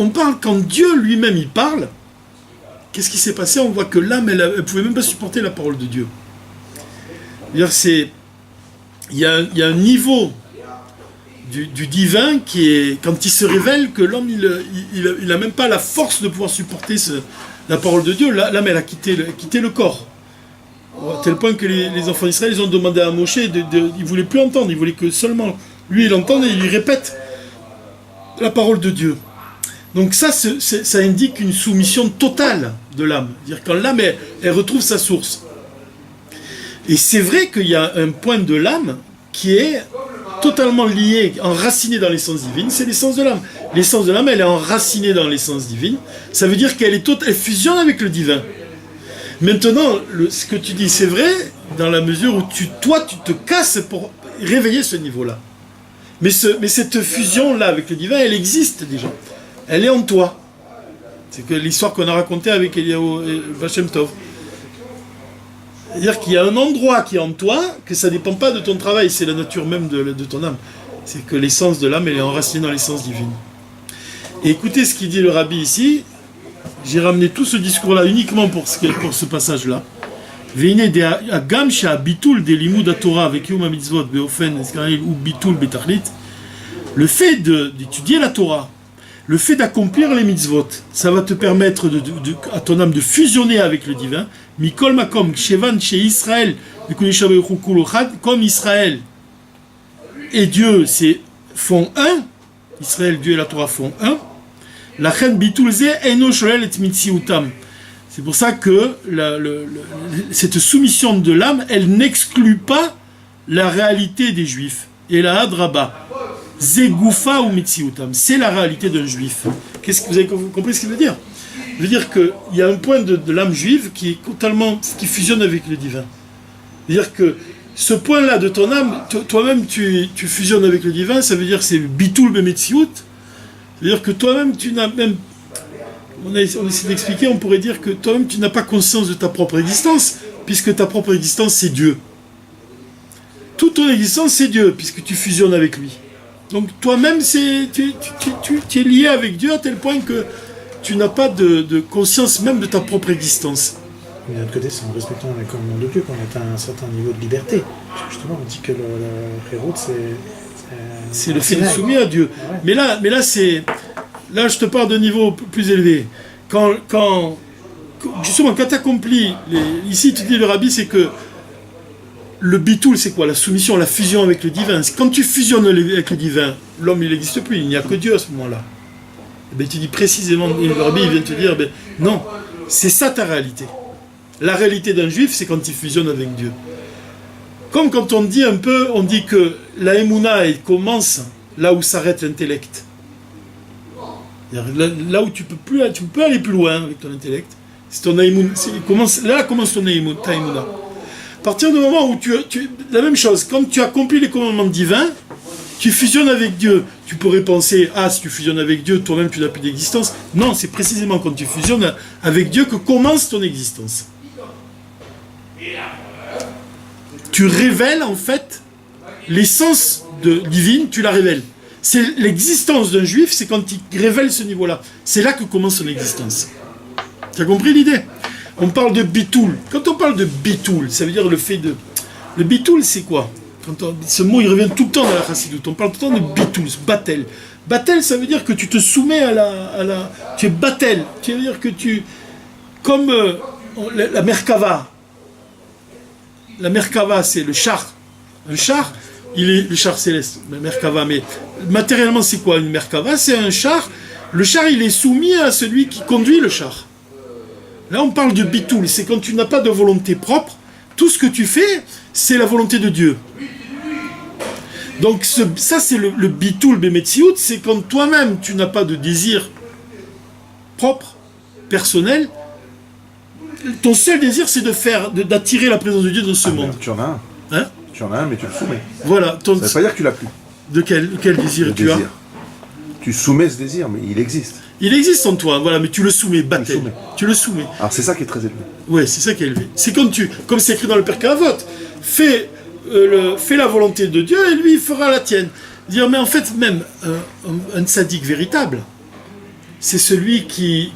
Speaker 1: parle quand Dieu lui-même il parle. Qu'est-ce qui s'est passé? On voit que l'âme, elle ne pouvait même pas supporter la parole de Dieu. Il y a un niveau du divin qui est, quand il se révèle, que l'homme, il n'a même pas la force de pouvoir supporter la parole de Dieu. L'âme, elle a quitté le corps. À tel point que les enfants d'Israël, ils ont demandé à Moshe, ils ne voulaient plus entendre, ils voulaient que seulement lui, il entende et il lui répète la parole de Dieu. Donc ça indique une soumission totale de l'âme. C'est-à-dire quand l'âme, elle retrouve sa source. Et c'est vrai qu'il y a un point de l'âme qui est totalement lié, enraciné dans l'essence divine, c'est l'essence de l'âme. L'essence de l'âme, elle est enracinée dans l'essence divine. Ça veut dire qu'elle elle fusionne avec le divin. Maintenant, ce que tu dis, c'est vrai, dans la mesure où toi, tu te casses pour réveiller ce niveau-là. Mais cette fusion-là avec le divin, elle existe déjà. Elle est en toi. C'est que l'histoire qu'on a racontée avec Eliyahu Vachem Tov. C'est-à-dire qu'il y a un endroit qui est en toi, que ça ne dépend pas de ton travail, c'est la nature même de ton âme. C'est que l'essence de l'âme, elle est enracinée dans l'essence divine. Et écoutez ce qu'il dit le rabbi ici. J'ai ramené tout ce discours-là uniquement pour ce passage-là. Veine de agam sha bitul de limud Torah avec yom mitzvot beofen eskaril ou bitul betachlit. Le fait d'étudier la Torah, le fait d'accomplir les mitzvot, ça va te permettre à ton âme de fusionner avec le divin. Mikol makom shevan chez Israël, comme Israël et Dieu font un. Israël, Dieu et la Torah font un. La chen bitul ze eno sholel et mitziutam. C'est pour ça que cette soumission de l'âme, elle n'exclut pas la réalité des Juifs. Et la hadraba, zegoufa ou mitziutam, c'est la réalité d'un Juif. Qu'est-ce que vous avez compris ce qu'il veut dire? Il veut dire qu'il y a un point de l'âme juive qui fusionne avec le divin. C'est-à-dire que ce point-là de ton âme, toi-même tu fusionnes avec le divin, ça veut dire que c'est bitul bemetziut. C'est-à-dire que toi-même tu n'as même... On essaie d'expliquer, on pourrait dire que toi-même tu n'as pas conscience de ta propre existence, puisque ta propre existence c'est Dieu. Toute ton existence c'est Dieu, puisque tu fusionnes avec lui. Donc toi-même tu es lié avec Dieu à tel point que tu n'as pas de conscience même de ta propre existence.
Speaker 2: Mais d'un autre côté, c'est en respectant les commandements de Dieu qu'on atteint un certain niveau de liberté. Justement, on dit que le Hérout,
Speaker 1: c'est le fait de soumettre à Dieu. Ouais. Mais là, là, je te parle d'un niveau plus élevé. Justement, quand tu accomplis, ici, tu dis le rabbi, c'est que le bitul, c'est quoi? La soumission, la fusion avec le divin. Quand tu fusionnes avec le divin, l'homme, il n'existe plus, il n'y a que Dieu à ce moment-là. Et bien, tu dis précisément, et le rabbi, il vient te dire, non, c'est ça ta réalité. La réalité d'un juif, c'est quand il fusionne avec Dieu. Comme quand on dit que la Emouna, elle commence là où s'arrête l'intellect. Là où tu peux aller plus loin avec ton intellect. C'est ton Emouna, là commence ta Emouna. À partir du moment où la même chose, quand tu accomplis les commandements divins, tu fusionnes avec Dieu. Tu pourrais penser, si tu fusionnes avec Dieu, toi-même tu n'as plus d'existence. Non, c'est précisément quand tu fusionnes avec Dieu que commence ton existence. Tu révèles en fait l'essence divine, tu la révèles. C'est l'existence d'un juif, c'est quand il révèle ce niveau-là. C'est là que commence son existence. Tu as compris l'idée? On parle de bitoul. Quand on parle de bitoul, ça veut dire le fait de... Le bitoul, c'est quoi? Ce mot, il revient tout le temps dans la chassidoute. On parle tout le temps de bitoul, batel. Batel, ça veut dire que tu te soumets à la... Tu es batel. Ça veut dire que tu... Comme la merkava. La merkava, c'est le char. Un char, il est le char céleste, la merkava. Mais matériellement, c'est quoi une merkava? C'est un char. Le char, il est soumis à celui qui conduit le char. Là, on parle de bitoul. C'est quand tu n'as pas de volonté propre. Tout ce que tu fais, c'est la volonté de Dieu. Donc, ça, c'est le bitoul bemetsiout. C'est quand toi-même, tu n'as pas de désir propre, personnel. Ton seul désir, c'est d'attirer la présence de Dieu dans ce monde.
Speaker 3: Tu en as un.
Speaker 1: Hein?
Speaker 3: Tu en as un, mais tu le soumets.
Speaker 1: Voilà.
Speaker 3: Ça ne veut pas dire que tu l'as plus.
Speaker 1: De quel désir tu as?
Speaker 3: Tu soumets ce désir, mais il existe.
Speaker 1: Il existe en toi, voilà, mais tu le soumets, baptême. Tu le soumets.
Speaker 3: Alors c'est ça qui est très élevé.
Speaker 1: Ouais, c'est ça qui est élevé. C'est comme c'est écrit dans le Père Kavot, fais la volonté de Dieu et lui il fera la tienne. Dire, mais en fait, même un tzaddik véritable, c'est celui qui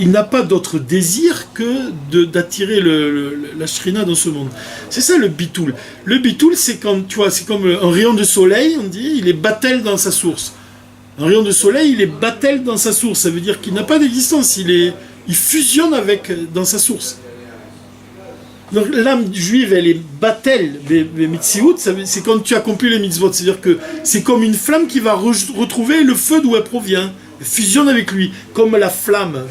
Speaker 1: il n'a pas d'autre désir que d'attirer la shrina dans ce monde. C'est ça le bitoul. Le bitoul, c'est quand, tu vois, c'est comme un rayon de soleil, on dit, il est battel dans sa source. Un rayon de soleil, il est battel dans sa source. Ça veut dire qu'il n'a pas d'existence, il fusionne dans sa source. Donc l'âme juive, elle est battel, les mitziout, c'est quand tu accomplis les mitzvot. C'est-à-dire que c'est comme une flamme qui va retrouver le feu d'où elle provient. Elle fusionne avec lui, comme la flamme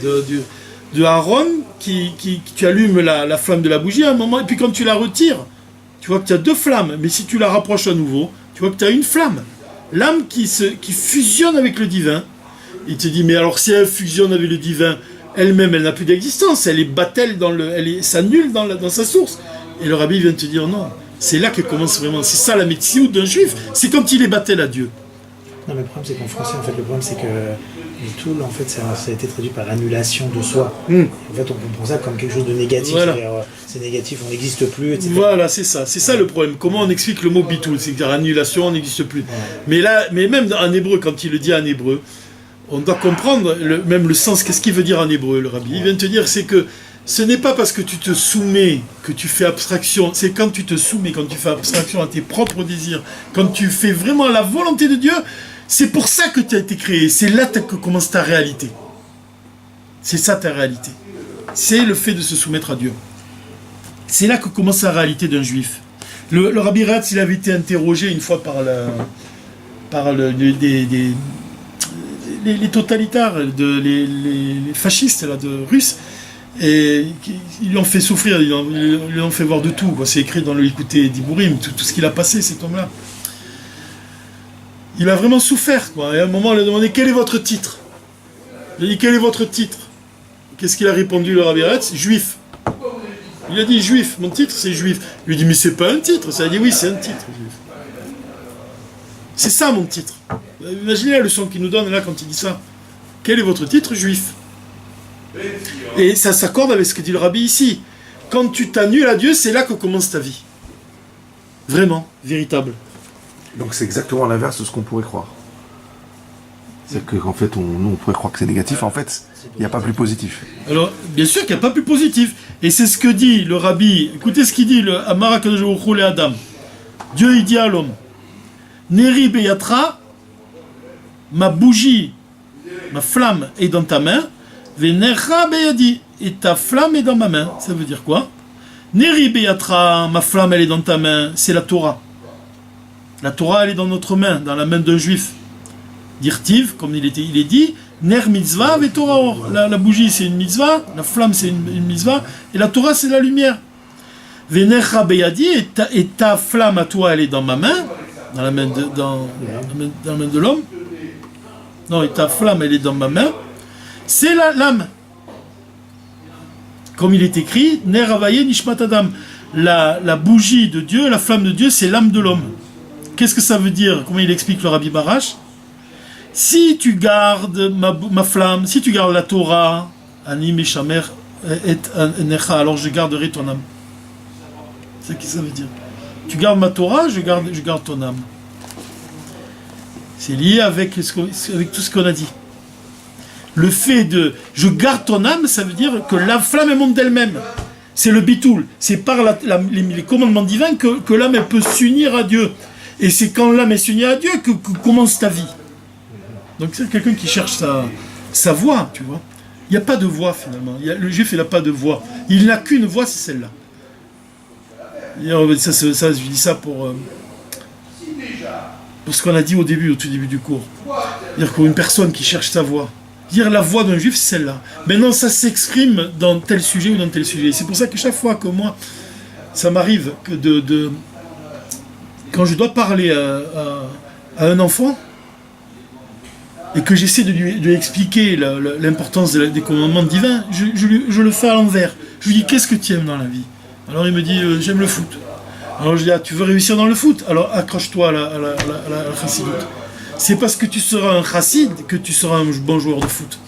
Speaker 1: de Aaron, tu allumes la flamme de la bougie à un moment, et puis quand tu la retires, tu vois que tu as deux flammes, mais si tu la rapproches à nouveau, tu vois que tu as une flamme. L'âme qui fusionne avec le divin, il te dit, mais alors si elle fusionne avec le divin, elle-même, elle n'a plus d'existence, elle est battelle, elle s'annule dans sa source. Et le rabbi vient te dire, non, c'est là que commence vraiment, c'est ça la médecine d'un juif, c'est quand il est battelle à Dieu.
Speaker 2: Non, mais le problème, c'est qu'en français, en fait, le problème, c'est que Bitul, en fait, ça a été traduit par annulation de soi. En fait, on comprend ça comme quelque chose de négatif.
Speaker 1: Voilà.
Speaker 2: C'est-à-dire, c'est négatif, on n'existe plus, etc.
Speaker 1: Voilà, c'est ça le problème. Comment on explique le mot bitul, c'est-à-dire annulation, on n'existe plus. Mais même en hébreu, quand il le dit en hébreu, on doit comprendre même le sens. Qu'est-ce qu'il veut dire en hébreu, le rabbi? Il vient te dire, c'est que ce n'est pas parce que tu te soumets que tu fais abstraction. C'est quand tu te soumets, quand tu fais abstraction à tes propres désirs, quand tu fais vraiment la volonté de Dieu, c'est pour ça que tu as été créé. C'est là que commence ta réalité. C'est ça ta réalité. C'est le fait de se soumettre à Dieu. C'est là que commence la réalité d'un juif. Le Rabbi Ratz, il avait été interrogé une fois par les totalitaires, les fascistes là, russes, et ils l'ont fait souffrir, ils l'ont fait voir de tout. Quoi. C'est écrit dans le Likutei Diburim, tout ce qu'il a passé, cet homme-là. Il a vraiment souffert. Quoi. Et à un moment, il a demandé quel est votre titre. Il a dit quel est votre titre. Qu'est-ce qu'il a répondu, le Rabbi Ratz? Juif. Il a dit juif, mon titre c'est juif. Il lui a dit mais c'est pas un titre. Ça a dit oui, c'est un titre. Juif. C'est ça mon titre. Imaginez la leçon qu'il nous donne là quand il dit ça. Quel est votre titre? Juif. Et ça s'accorde avec ce que dit le Rabbi ici. Quand tu t'annules à Dieu, c'est là que commence ta vie. Vraiment, véritable.
Speaker 3: Donc c'est exactement l'inverse de ce qu'on pourrait croire. C'est qu'en fait, nous on pourrait croire que c'est négatif, en fait, il n'y a pas plus positif.
Speaker 1: Alors, bien sûr qu'il n'y a pas plus positif. Et c'est ce que dit le Rabbi. Écoutez ce qu'il dit, le Amar HaKadosh Baruch Hu le Adam. Dieu, il dit à l'homme, Neri beyatra, ma bougie, ma flamme est dans ta main, venercha beyadi, et ta flamme est dans ma main. Ça veut dire quoi? Neri beyatra, ma flamme elle est dans ta main, c'est la Torah. La Torah elle est dans notre main, dans la main d'un juif. Dirtiv, comme il est dit, ner mitzvah ve Torah or. La bougie c'est une mitzvah, la flamme c'est une mitzvah, et la Torah c'est la lumière. Venercha beyadi, et ta flamme à toi elle est dans ma main, dans la main de l'homme. Non, et ta flamme elle est dans ma main. C'est l'âme. Comme il est écrit, ner avaye nishmat adam. La bougie de Dieu, la flamme de Dieu, c'est l'âme de l'homme. Qu'est-ce que ça veut dire? Comment il explique le Rabbi Barash? Si tu gardes ma flamme, si tu gardes la Torah, Ani Meshamer et Necha, alors je garderai ton âme. C'est ce que ça veut dire. Tu gardes ma Torah, je garde ton âme. C'est lié avec tout ce qu'on a dit. Le fait de je garde ton âme, ça veut dire que la flamme elle monte d'elle-même. C'est le bitoul. C'est par les commandements divins que l'âme elle peut s'unir à Dieu. Et c'est quand l'âme est unie à Dieu que commence ta vie. Donc c'est quelqu'un qui cherche sa voie, tu vois. Il n'y a pas de voie finalement. Le juif il n'a pas de voie. Il n'a qu'une voie, c'est celle-là. Je dis ça pour ce qu'on a dit au tout début du cours. C'est-à-dire qu'une personne qui cherche sa voie, dire la voie d'un juif, c'est celle-là. Maintenant, ça s'exprime dans tel sujet ou dans tel sujet. C'est pour ça que chaque fois que moi, ça m'arrive que quand je dois parler à un enfant, et que j'essaie de lui expliquer l'importance des commandements divins, je le fais à l'envers. Je lui dis, qu'est-ce que tu aimes dans la vie? Alors il me dit, j'aime le foot. Alors je dis, tu veux réussir dans le foot? Alors accroche-toi à la chassidoute. C'est parce que tu seras un chassid que tu seras un bon joueur de foot.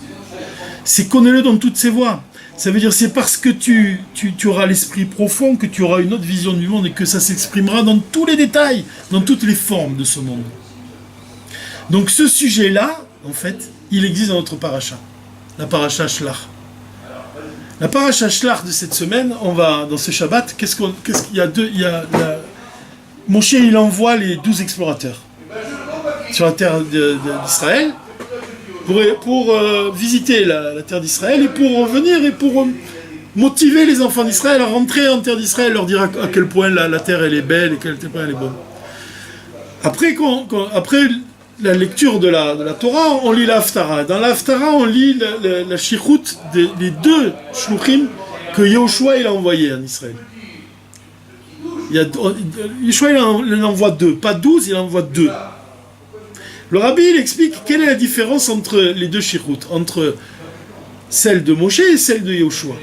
Speaker 1: C'est connais-le dans toutes ses voies. Ça veut dire c'est parce que tu auras l'esprit profond, que tu auras une autre vision du monde et que ça s'exprimera dans tous les détails, dans toutes les formes de ce monde. Donc ce sujet-là, en fait, il existe dans notre paracha, la paracha Shlach. La paracha Shlach de cette semaine, on va dans ce Shabbat, Moshe il envoie les 12 explorateurs sur la terre d'Israël pour visiter la terre d'Israël et pour revenir et pour motiver les enfants d'Israël à rentrer en terre d'Israël, leur dire à quel point la terre elle est belle et à quel point elle est bonne. Après la lecture de la Torah, on lit la Haftara. Dans la Haftara, on lit la Shichut des 2 shluchim que Yehoshua il a envoyés en Israël. Yehoshua il en envoie 2, pas 12, il en envoie 2. Le Rabbi il explique quelle est la différence entre les 2 Shichut, entre celle de Moshe et celle de Yehoshua.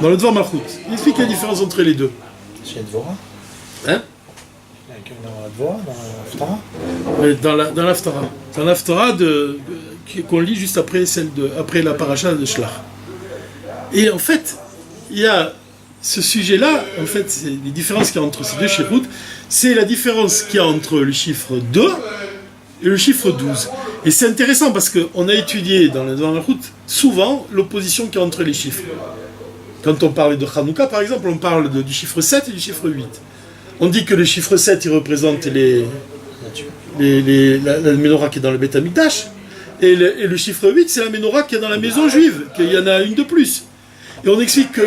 Speaker 1: Dans le Dvar Malchut, il explique la différence entre les deux.
Speaker 2: Chez Dvorah.
Speaker 1: Hein?
Speaker 2: Dans la Dvorah, dans l'Haftara.
Speaker 1: Dans l'Haftara. Dans l'Haftara qu'on lit juste après, après la paracha de Shlach. Et en fait, il y a ce sujet-là, en fait, c'est les différences qu'il y a entre ces deux chiffres, c'est la différence qu'il y a entre le chiffre 2 et le chiffre 12. Et c'est intéressant parce qu'on a étudié dans la route souvent l'opposition qu'il y a entre les chiffres. Quand on parle de Hanouka, par exemple, on parle du chiffre 7 et du chiffre 8. On dit que le chiffre 7, il représente la menorah qui est dans le Beth Amikdash, et le chiffre 8, c'est la menorah qui est dans la maison juive, qu'il y en a une de plus. Et on explique que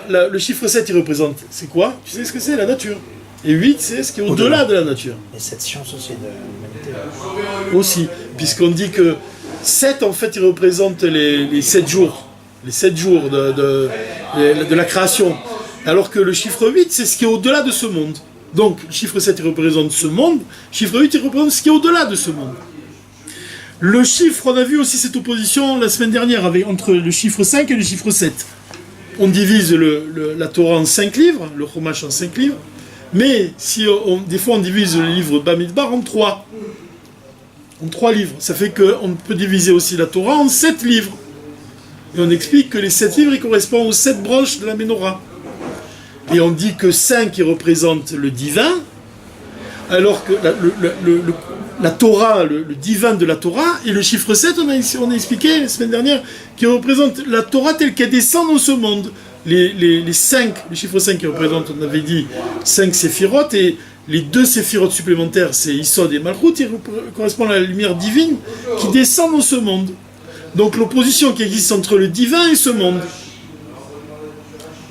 Speaker 1: le chiffre 7, il représente, c'est quoi? Tu sais ce que c'est? La nature. Et 8, c'est ce qui est au-delà de la nature.
Speaker 2: Et cette science aussi de l'humanité.
Speaker 1: Aussi, puisqu'on dit que 7, en fait, il représente les 7 jours. Les 7 jours de la création. Alors que le chiffre 8, c'est ce qui est au-delà de ce monde. Donc, le chiffre 7, il représente ce monde. Le chiffre 8, il représente ce qui est au-delà de ce monde. Le chiffre, on a vu aussi cette opposition la semaine dernière entre le chiffre 5 et le chiffre 7. On divise la Torah en 5 livres, le Chumash en 5 livres. Mais des fois, on divise le livre Bamidbar en 3. En 3 livres. Ça fait qu'on peut diviser aussi la Torah en 7 livres. Et on explique que les 7 livres, ils correspondent aux 7 branches de la Ménorah. Et on dit que 5, ils représentent le divin, alors que la Torah, le divin de la Torah, et le chiffre 7, on a expliqué la semaine dernière, qui représente la Torah telle qu'elle descend dans ce monde. Les 5, le chiffre 5 qui représente, on avait dit, 5 séphirotes, et les 2 séphirotes supplémentaires, c'est Isod et Malchut, ils correspondent à la lumière divine qui descend dans ce monde. Donc l'opposition qui existe entre le divin et ce monde.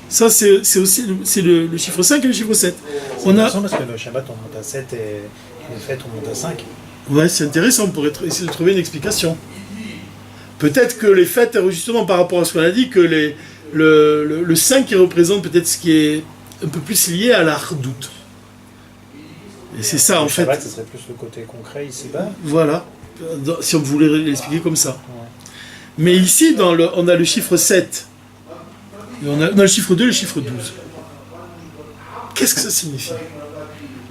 Speaker 1: Ça, c'est aussi le chiffre 5 et le chiffre 7.
Speaker 2: C'est intéressant parce que le Shabbat, on monte à 7 et les fêtes, on monte à 5.
Speaker 1: Ouais, c'est intéressant, on pourrait essayer de trouver une explication. Peut-être que les fêtes, justement par rapport à ce qu'on a dit, que le 5 qui représente peut-être ce qui est un peu plus lié à la hardout. Et c'est ça, en fait.
Speaker 2: Le Shabbat, ce serait plus le côté concret ici-bas.
Speaker 1: Voilà, si on voulait l'expliquer comme ça.
Speaker 2: Ouais.
Speaker 1: Mais ici, on a le chiffre 7. Et on a le chiffre 2 et le chiffre 12. Qu'est-ce que ça signifie?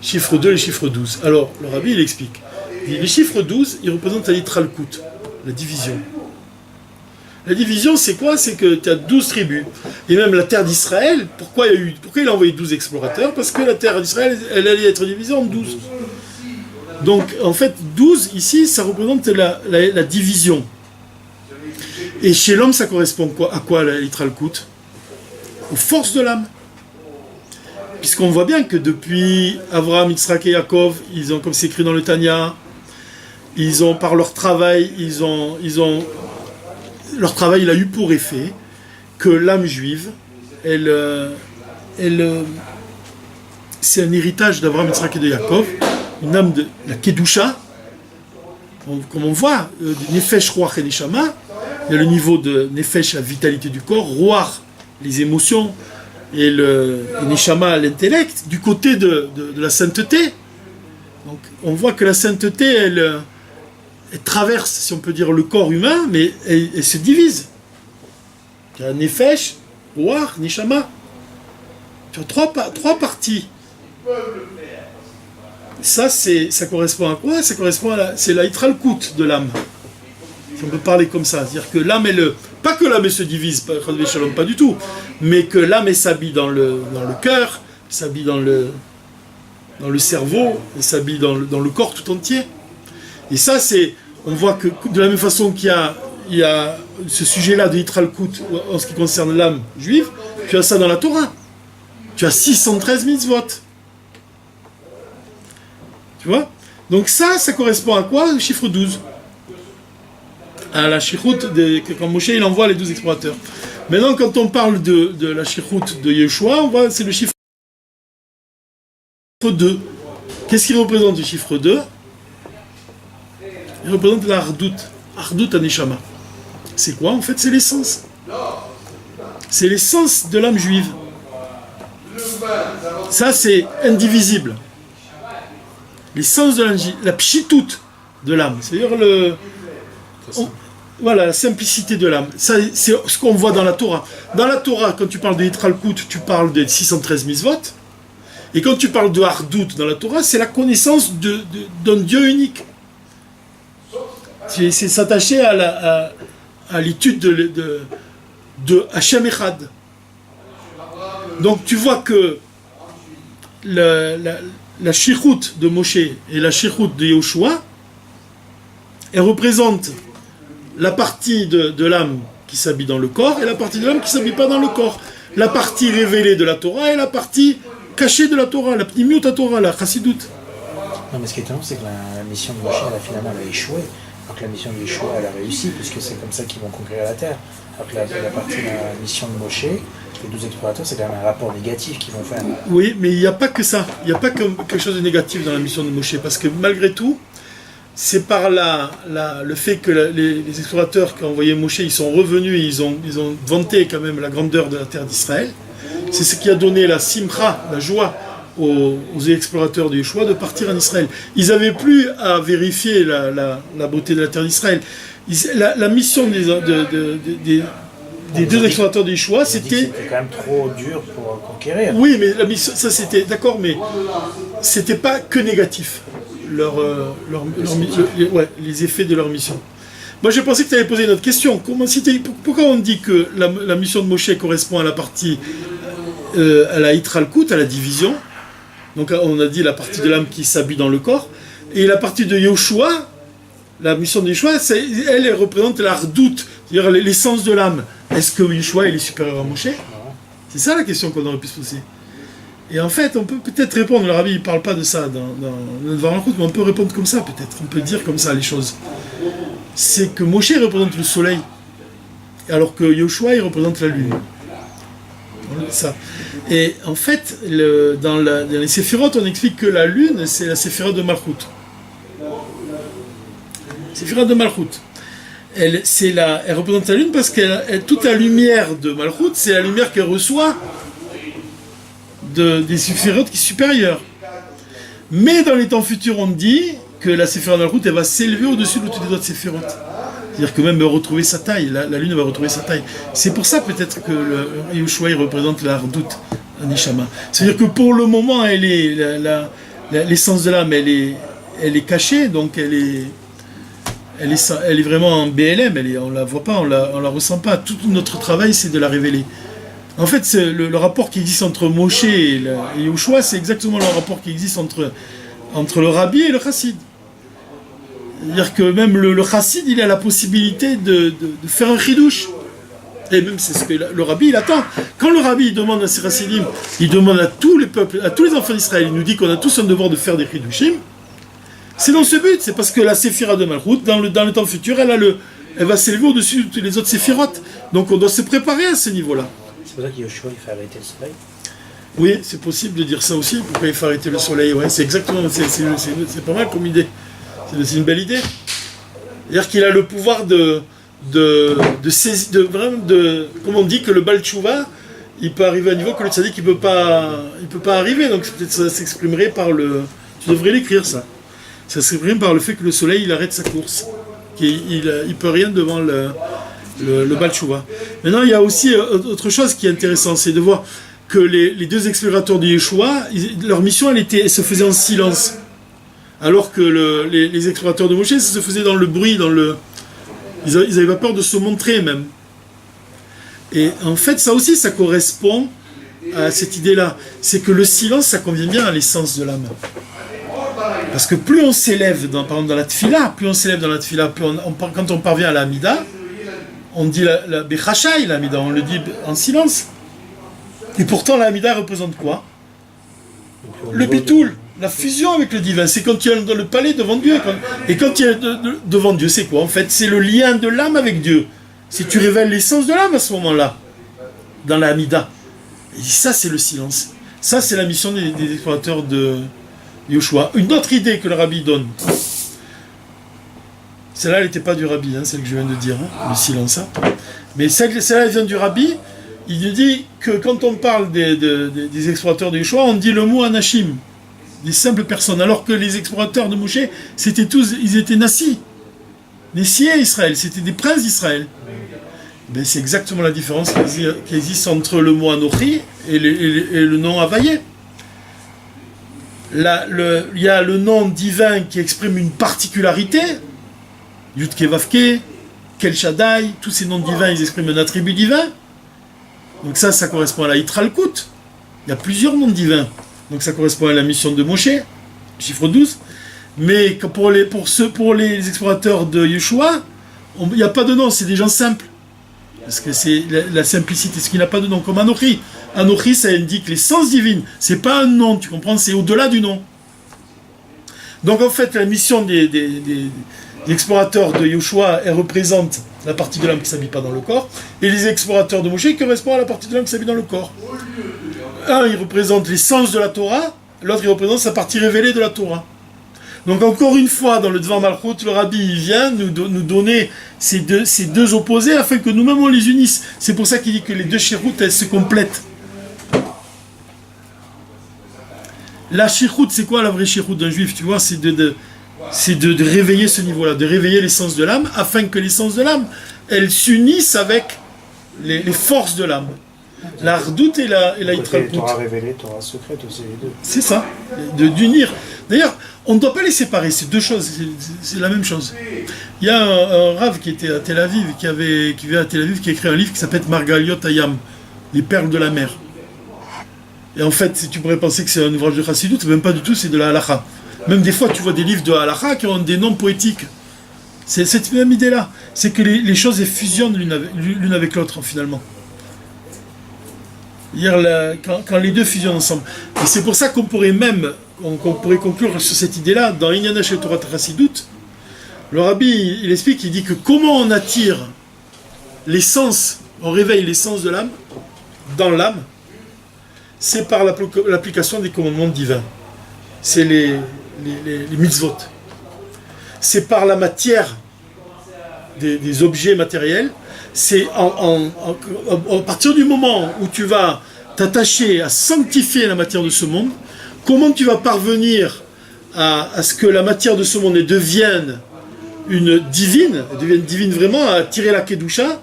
Speaker 1: Chiffre 2 et le chiffre 12. Alors, le rabbi, il explique. Il dit, le chiffre 12, il représente la litralkout, la division. La division, c'est quoi? C'est que tu as 12 tribus. Et même la terre d'Israël, pourquoi il a envoyé 12 explorateurs? Parce que la terre d'Israël, elle allait être divisée en 12. Donc, en fait, 12, ici, ça représente la division. Et chez l'homme, ça correspond à quoi la litralkout? Aux forces de l'âme. Puisqu'on voit bien que depuis Abraham, Yitzhak et Yaakov, ils ont, comme c'est écrit dans le Tanya, ils ont, par leur travail, leur travail, il a eu pour effet que l'âme juive, c'est un héritage d'Abraham, Yitzhak et de Yaakov, une âme de la Kedusha, comme on voit, Nefesh, Ruach et Neshama, il y a le niveau de Nefesh, la vitalité du corps, Ruach, les émotions, et Neshama, l'intellect, du côté de la sainteté. Donc on voit que la sainteté, elle traverse, si on peut dire, le corps humain, mais elle se divise. Il y a Nefesh, Ruach, Neshama. Tu as trois parties. Ça correspond à quoi? Ça correspond c'est la hitralkout de l'âme. Si on peut parler comme ça. C'est-à-dire que l'âme, pas que l'âme se divise, pas du tout, mais que l'âme s'habille dans le cœur, s'habille dans le cerveau, et s'habille dans le corps tout entier. Et ça, on voit que de la même façon qu'il y a ce sujet-là de hitralkout en ce qui concerne l'âme juive, tu as ça dans la Torah. Tu as 613 mitzvot. Tu vois? Donc ça correspond à quoi? Le chiffre 12. À la shirout, quand Moshe il envoie les 12 explorateurs. Maintenant, quand on parle de la shirout de Yeshua, on voit c'est le chiffre 2. Qu'est-ce qu'il représente le chiffre 2? Il représente la hardout aneshama. C'est quoi? En fait, c'est l'essence. C'est l'essence de l'âme juive. Ça, c'est indivisible. L'essence de l'âme, la pshitout de l'âme. C'est-à-dire voilà, la simplicité de l'âme. Ça, c'est ce qu'on voit dans la Torah. Dans la Torah, quand tu parles de hitralkout, tu parles de 613 mitzvot. Et quand tu parles de hardout dans la Torah, c'est la connaissance d'un Dieu unique. c'est s'attacher à l'étude de Hachem Echad. Donc tu vois que la shirout de Moshe et la shirout de Yoshua, elle représente la partie de l'âme qui s'habille dans le corps et la partie de l'âme qui ne s'habille pas dans le corps. La partie révélée de la Torah et la partie cachée de la Torah, la pnimiut à Torah, la chassidut.
Speaker 2: Non, mais ce qui est étonnant, c'est que la mission de Moshe, finalement, elle a échoué. Alors que la mission de Yeshua, elle a réussi, puisque c'est comme ça qu'ils vont conquérir la terre. Alors que la partie de la mission de Moshe, les 12 explorateurs, c'est quand même un rapport négatif qu'ils vont faire.
Speaker 1: Oui, mais il n'y a pas que ça. Il n'y a pas quelque chose de négatif dans la mission de Moshe. Parce que malgré tout, c'est par le fait que les explorateurs qui ont envoyé Moshe, ils sont revenus et ils ont vanté quand même la grandeur de la terre d'Israël. C'est ce qui a donné la simcha, la joie aux explorateurs de Yeshua de partir en Israël. Ils n'avaient plus à vérifier la beauté de la terre d'Israël. La mission des deux explorateurs de Yeshua, c'était
Speaker 2: quand même trop dur pour conquérir.
Speaker 1: Oui, mais la mission, ça c'était d'accord, mais c'était pas que négatif. Les effets de leur mission. Moi, je pensais que tu avais posé une autre question. Pourquoi on dit que la mission de Moshe correspond à la partie, à la hitralkut, à la division? Donc, on a dit la partie de l'âme qui s'habille dans le corps. Et la partie de Yoshua, la mission de Yoshua, elle représente l'ardoute, c'est-à-dire l'essence de l'âme. Est-ce que Yoshua est supérieur à Moshe? C'est ça la question qu'on aurait pu se poser. Et en fait, on peut peut-être répondre, le rabbi ne parle pas de ça dans Malchut, mais on peut répondre comme ça peut-être, on peut dire comme ça les choses. C'est que Moshe représente le soleil, alors que Yoshua il représente la lune. Ça. Et en fait, dans les séphirotes, on explique que la lune, c'est la séphirote de Malchut. Séphirote de Malchut. Elle représente la lune parce que toute la lumière de Malchut, c'est la lumière qu'elle reçoit des séphirotes qui sont supérieures. Mais dans les temps futurs, on dit que la séphirote de Malchut, elle va s'élever au-dessus de toutes les autres séphirotes. C'est-à-dire que même elle va retrouver sa taille, la lune va retrouver sa taille. C'est pour ça peut-être que le Yoshua il représente la Hardout, la Neshama. C'est-à-dire que pour le moment, l'essence de l'âme, elle est cachée, donc elle est vraiment en BLM, on la voit pas, on la ressent pas. Tout notre travail, c'est de la révéler. En fait, le rapport qui existe entre Moshe et Yoshua, c'est exactement le rapport qui existe entre le rabbi et le chassid. C'est-à-dire que même le chassid, il a la possibilité de faire un chidouche. Et même c'est ce que le rabbi, il attend. Quand le rabbi il demande à ses chassidim, il demande à tous les peuples, à tous les enfants d'Israël, il nous dit qu'on a tous un devoir de faire des chidushim. C'est dans ce but, c'est parce que la séphira de Malchut, dans le temps futur, elle va s'élever au-dessus de toutes les autres séphirotes. Donc on doit se préparer à ce niveau-là.
Speaker 2: C'est pour ça que Yoshua il fait arrêter le soleil.
Speaker 1: Oui, c'est possible de dire ça aussi. Pourquoi il fait arrêter le soleil? Ouais, c'est exactement, c'est pas mal comme idée. C'est une belle idée. C'est-à-dire qu'il a le pouvoir de comme on dit que le Baal Tshuva, il peut arriver à un niveau que le tzaddik il peut pas arriver. Donc peut-être ça s'exprimerait par le. Tu devrais l'écrire ça. Ça s'exprime par le fait que le soleil il arrête sa course. Il peut rien devant le Baal Tshuva. Maintenant il y a aussi autre chose qui est intéressant, c'est de voir que les deux explorateurs de Yeshua, leur mission elle se faisait en silence. Alors que les explorateurs de Moshe, ça se faisait dans le bruit, ils n'avaient pas peur de se montrer même. Et en fait, ça aussi, ça correspond à cette idée-là. C'est que le silence, ça convient bien à l'essence de l'âme. Parce que plus on s'élève, par exemple dans la tfila, quand on parvient à l'amida, on dit la bechachai, l'amida, on le dit en silence. Et pourtant, l'amida représente quoi? Le bitoul. La fusion avec le divin, c'est quand tu es dans le palais devant Dieu. Et quand tu es devant Dieu, c'est quoi en fait? C'est le lien de l'âme avec Dieu. Si tu révèles l'essence de l'âme à ce moment-là, dans la Hamida. Et ça, c'est le silence. Ça, c'est la mission des explorateurs de Yoshua. Une autre idée que le rabbi donne. Celle-là, elle n'était pas du rabbi, celle que je viens de dire, le silence. Mais celle-là, elle vient du rabbi. Il nous dit que quand on parle des explorateurs de Yoshua, on dit le mot anashim. Des simples personnes, alors que les explorateurs de Moshe, ils étaient nassis, Nessiers Israël, c'était des princes d'Israël. Ben, c'est exactement la différence qui existe entre le mot Anochi et le nom Havayé. Il y a le nom divin qui exprime une particularité, Yudke Vavke, Kel Shaddai, tous ces noms divins, ils expriment un attribut divin. Donc ça correspond à la Yitralkut. Il y a plusieurs noms divins. Donc ça correspond à la mission de Moshe, chiffre 12. Mais pour les explorateurs de Yeshua, il n'y a pas de nom, c'est des gens simples. Parce que c'est la simplicité, ce qui n'a pas de nom, comme Anochi. Anochi, ça indique l'essence divine. C'est pas un nom, tu comprends, c'est au-delà du nom. Donc en fait, la mission des explorateurs de Yeshua, elle représente la partie de l'âme qui ne s'habille pas dans le corps, et les explorateurs de Moshe correspondent à la partie de l'âme qui s'habille dans le corps. Un, il représente l'essence de la Torah, l'autre, il représente sa partie révélée de la Torah. Donc encore une fois, dans le Dvar Malchut, le Rabbi il vient nous donner ces deux opposés afin que nous-mêmes on les unisse. C'est pour ça qu'il dit que les deux shirout, elles se complètent. La shirout, c'est quoi la vraie shirout d'un juif? Tu vois, c'est de réveiller ce niveau-là, de réveiller l'essence de l'âme, afin que l'essence de l'âme, elle s'unisse avec les forces de l'âme. La redoute et la Yitralkut.
Speaker 2: Torah révélée, Torah secrète aussi, les deux.
Speaker 1: C'est ça, d'unir. D'ailleurs, on ne doit pas les séparer, c'est deux choses, c'est la même chose. Il y a un Rav qui était à Tel Aviv, qui vivait à Tel Aviv, qui a écrit un livre qui s'appelle Margaliot Hayam, les perles de la mer. Et en fait, tu pourrais penser que c'est un ouvrage de Chassidut, même pas du tout, c'est de la halakha. Même des fois, tu vois des livres de halakha qui ont des noms poétiques. C'est cette même idée-là. C'est que les choses elles fusionnent l'une avec l'autre, finalement. Quand les deux fusionnent ensemble. Et c'est pour ça qu'on pourrait conclure sur cette idée-là, dans Inyana Shel Torah Chassidut, le Rabbi, il explique, il dit que comment on attire l'essence, on réveille l'essence de l'âme, dans l'âme, c'est par l'application des commandements divins. C'est les mitzvot. C'est par la matière des objets matériels. C'est à partir du moment où tu vas t'attacher à sanctifier la matière de ce monde, comment tu vas parvenir à ce que la matière de ce monde devienne divine vraiment, à tirer la Kedusha,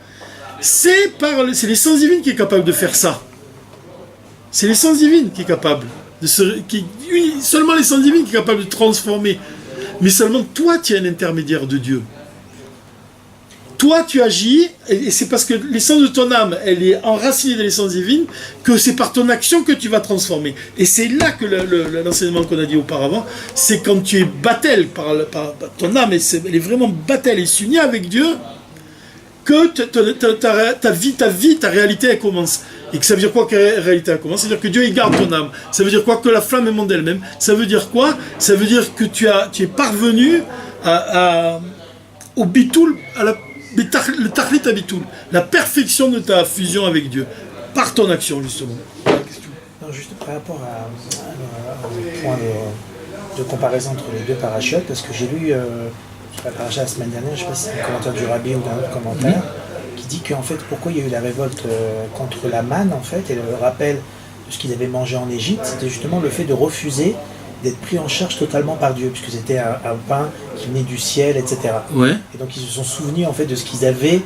Speaker 1: c'est l'essence divine qui est capable de faire ça. C'est l'essence divine qui est capable seulement l'essence divine qui est capable de transformer. Mais seulement toi, tu es un intermédiaire de Dieu. Toi, tu agis, et c'est parce que l'essence de ton âme, elle est enracinée de l'essence divine, que c'est par ton action que tu vas transformer. Et c'est là que l'enseignement qu'on a dit auparavant, c'est quand tu es battel par ton âme, elle est vraiment battel et s'unit avec Dieu, que ta vie, ta réalité, elle commence. Et que ça veut dire quoi que la réalité elle commence? Ça veut dire que Dieu il garde ton âme. Ça veut dire quoi? Que la flamme est monde d'elle-même. Ça veut dire quoi? Ça veut dire que tu es parvenu au bitoul, le tachlit à bitoul, la perfection de ta fusion avec Dieu, par ton action justement.
Speaker 2: Non, juste par rapport au point de comparaison entre les deux parachutes, parce que j'ai lu la paracha la semaine dernière, je ne sais pas si c'est un commentaire du Rabbi ou d'un autre commentaire, qui dit qu'en fait, pourquoi il y a eu la révolte contre la manne, en fait, et le rappel de ce qu'ils avaient mangé en Égypte, c'était justement le fait de refuser d'être pris en charge totalement par Dieu, puisque c'était un pain qui venait du ciel, etc.
Speaker 1: Ouais.
Speaker 2: Et donc ils se sont souvenus en fait de ce qu'ils avaient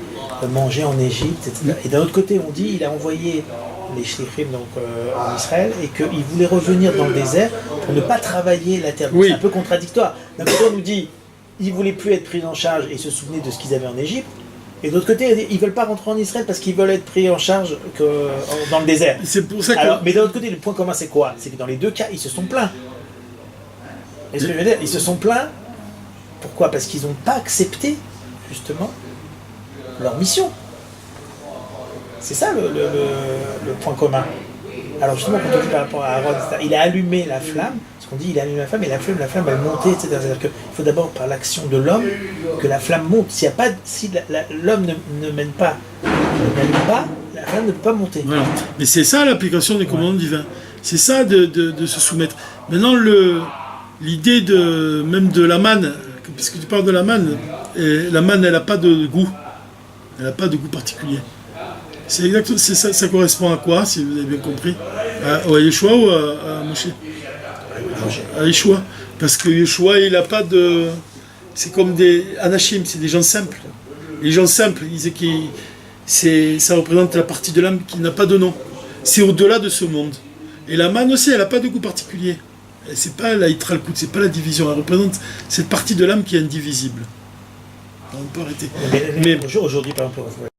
Speaker 2: mangé en Égypte, etc. Et d'un autre côté, on dit il a envoyé les shlichim en Israël et qu'il voulait revenir dans le désert pour ne pas travailler la terre. Oui. C'est un peu contradictoire. D'un côté, on nous dit ils ne voulaient plus être pris en charge et se souvenaient de ce qu'ils avaient en Égypte. Et de l'autre côté, ils ne veulent pas rentrer en Israël parce qu'ils veulent être pris en charge dans le désert.
Speaker 1: C'est pour ça que...
Speaker 2: Alors, mais d'un autre côté, le point commun, c'est quoi? C'est que dans les deux cas, ils se sont plaints. Et ce que je veux dire, ils se sont plaints. Pourquoi? Parce qu'ils n'ont pas accepté, justement, leur mission. C'est ça le point commun. Alors justement, quand on dit par rapport à Aaron, il a allumé la flamme, ce qu'on dit, il a allumé la flamme, et la flamme elle montait, etc. C'est-à-dire qu'il faut d'abord, par l'action de l'homme, que la flamme monte. Si l'homme n'allume pas, la flamme ne peut pas monter.
Speaker 1: Voilà. Mais c'est ça l'application des commandements divins. C'est ça de se soumettre. Maintenant, l'idée même de la manne, puisque tu parles de la manne, elle n'a pas de goût. Elle n'a pas de goût particulier. C'est exactement, ça correspond à quoi, si vous avez bien compris? À Yeshua ou à Moshe? À Yeshua. Parce que Yeshua, il n'a pas de... C'est comme des anachim, c'est des gens simples. Les gens simples, ça représente la partie de l'âme qui n'a pas de nom. C'est au-delà de ce monde. Et la manne aussi, elle n'a pas de goût particulier. C'est pas la Yitralkut, c'est pas la division. Elle représente cette partie de l'âme qui est indivisible. On peut arrêter.
Speaker 2: Mais aujourd'hui, par exemple,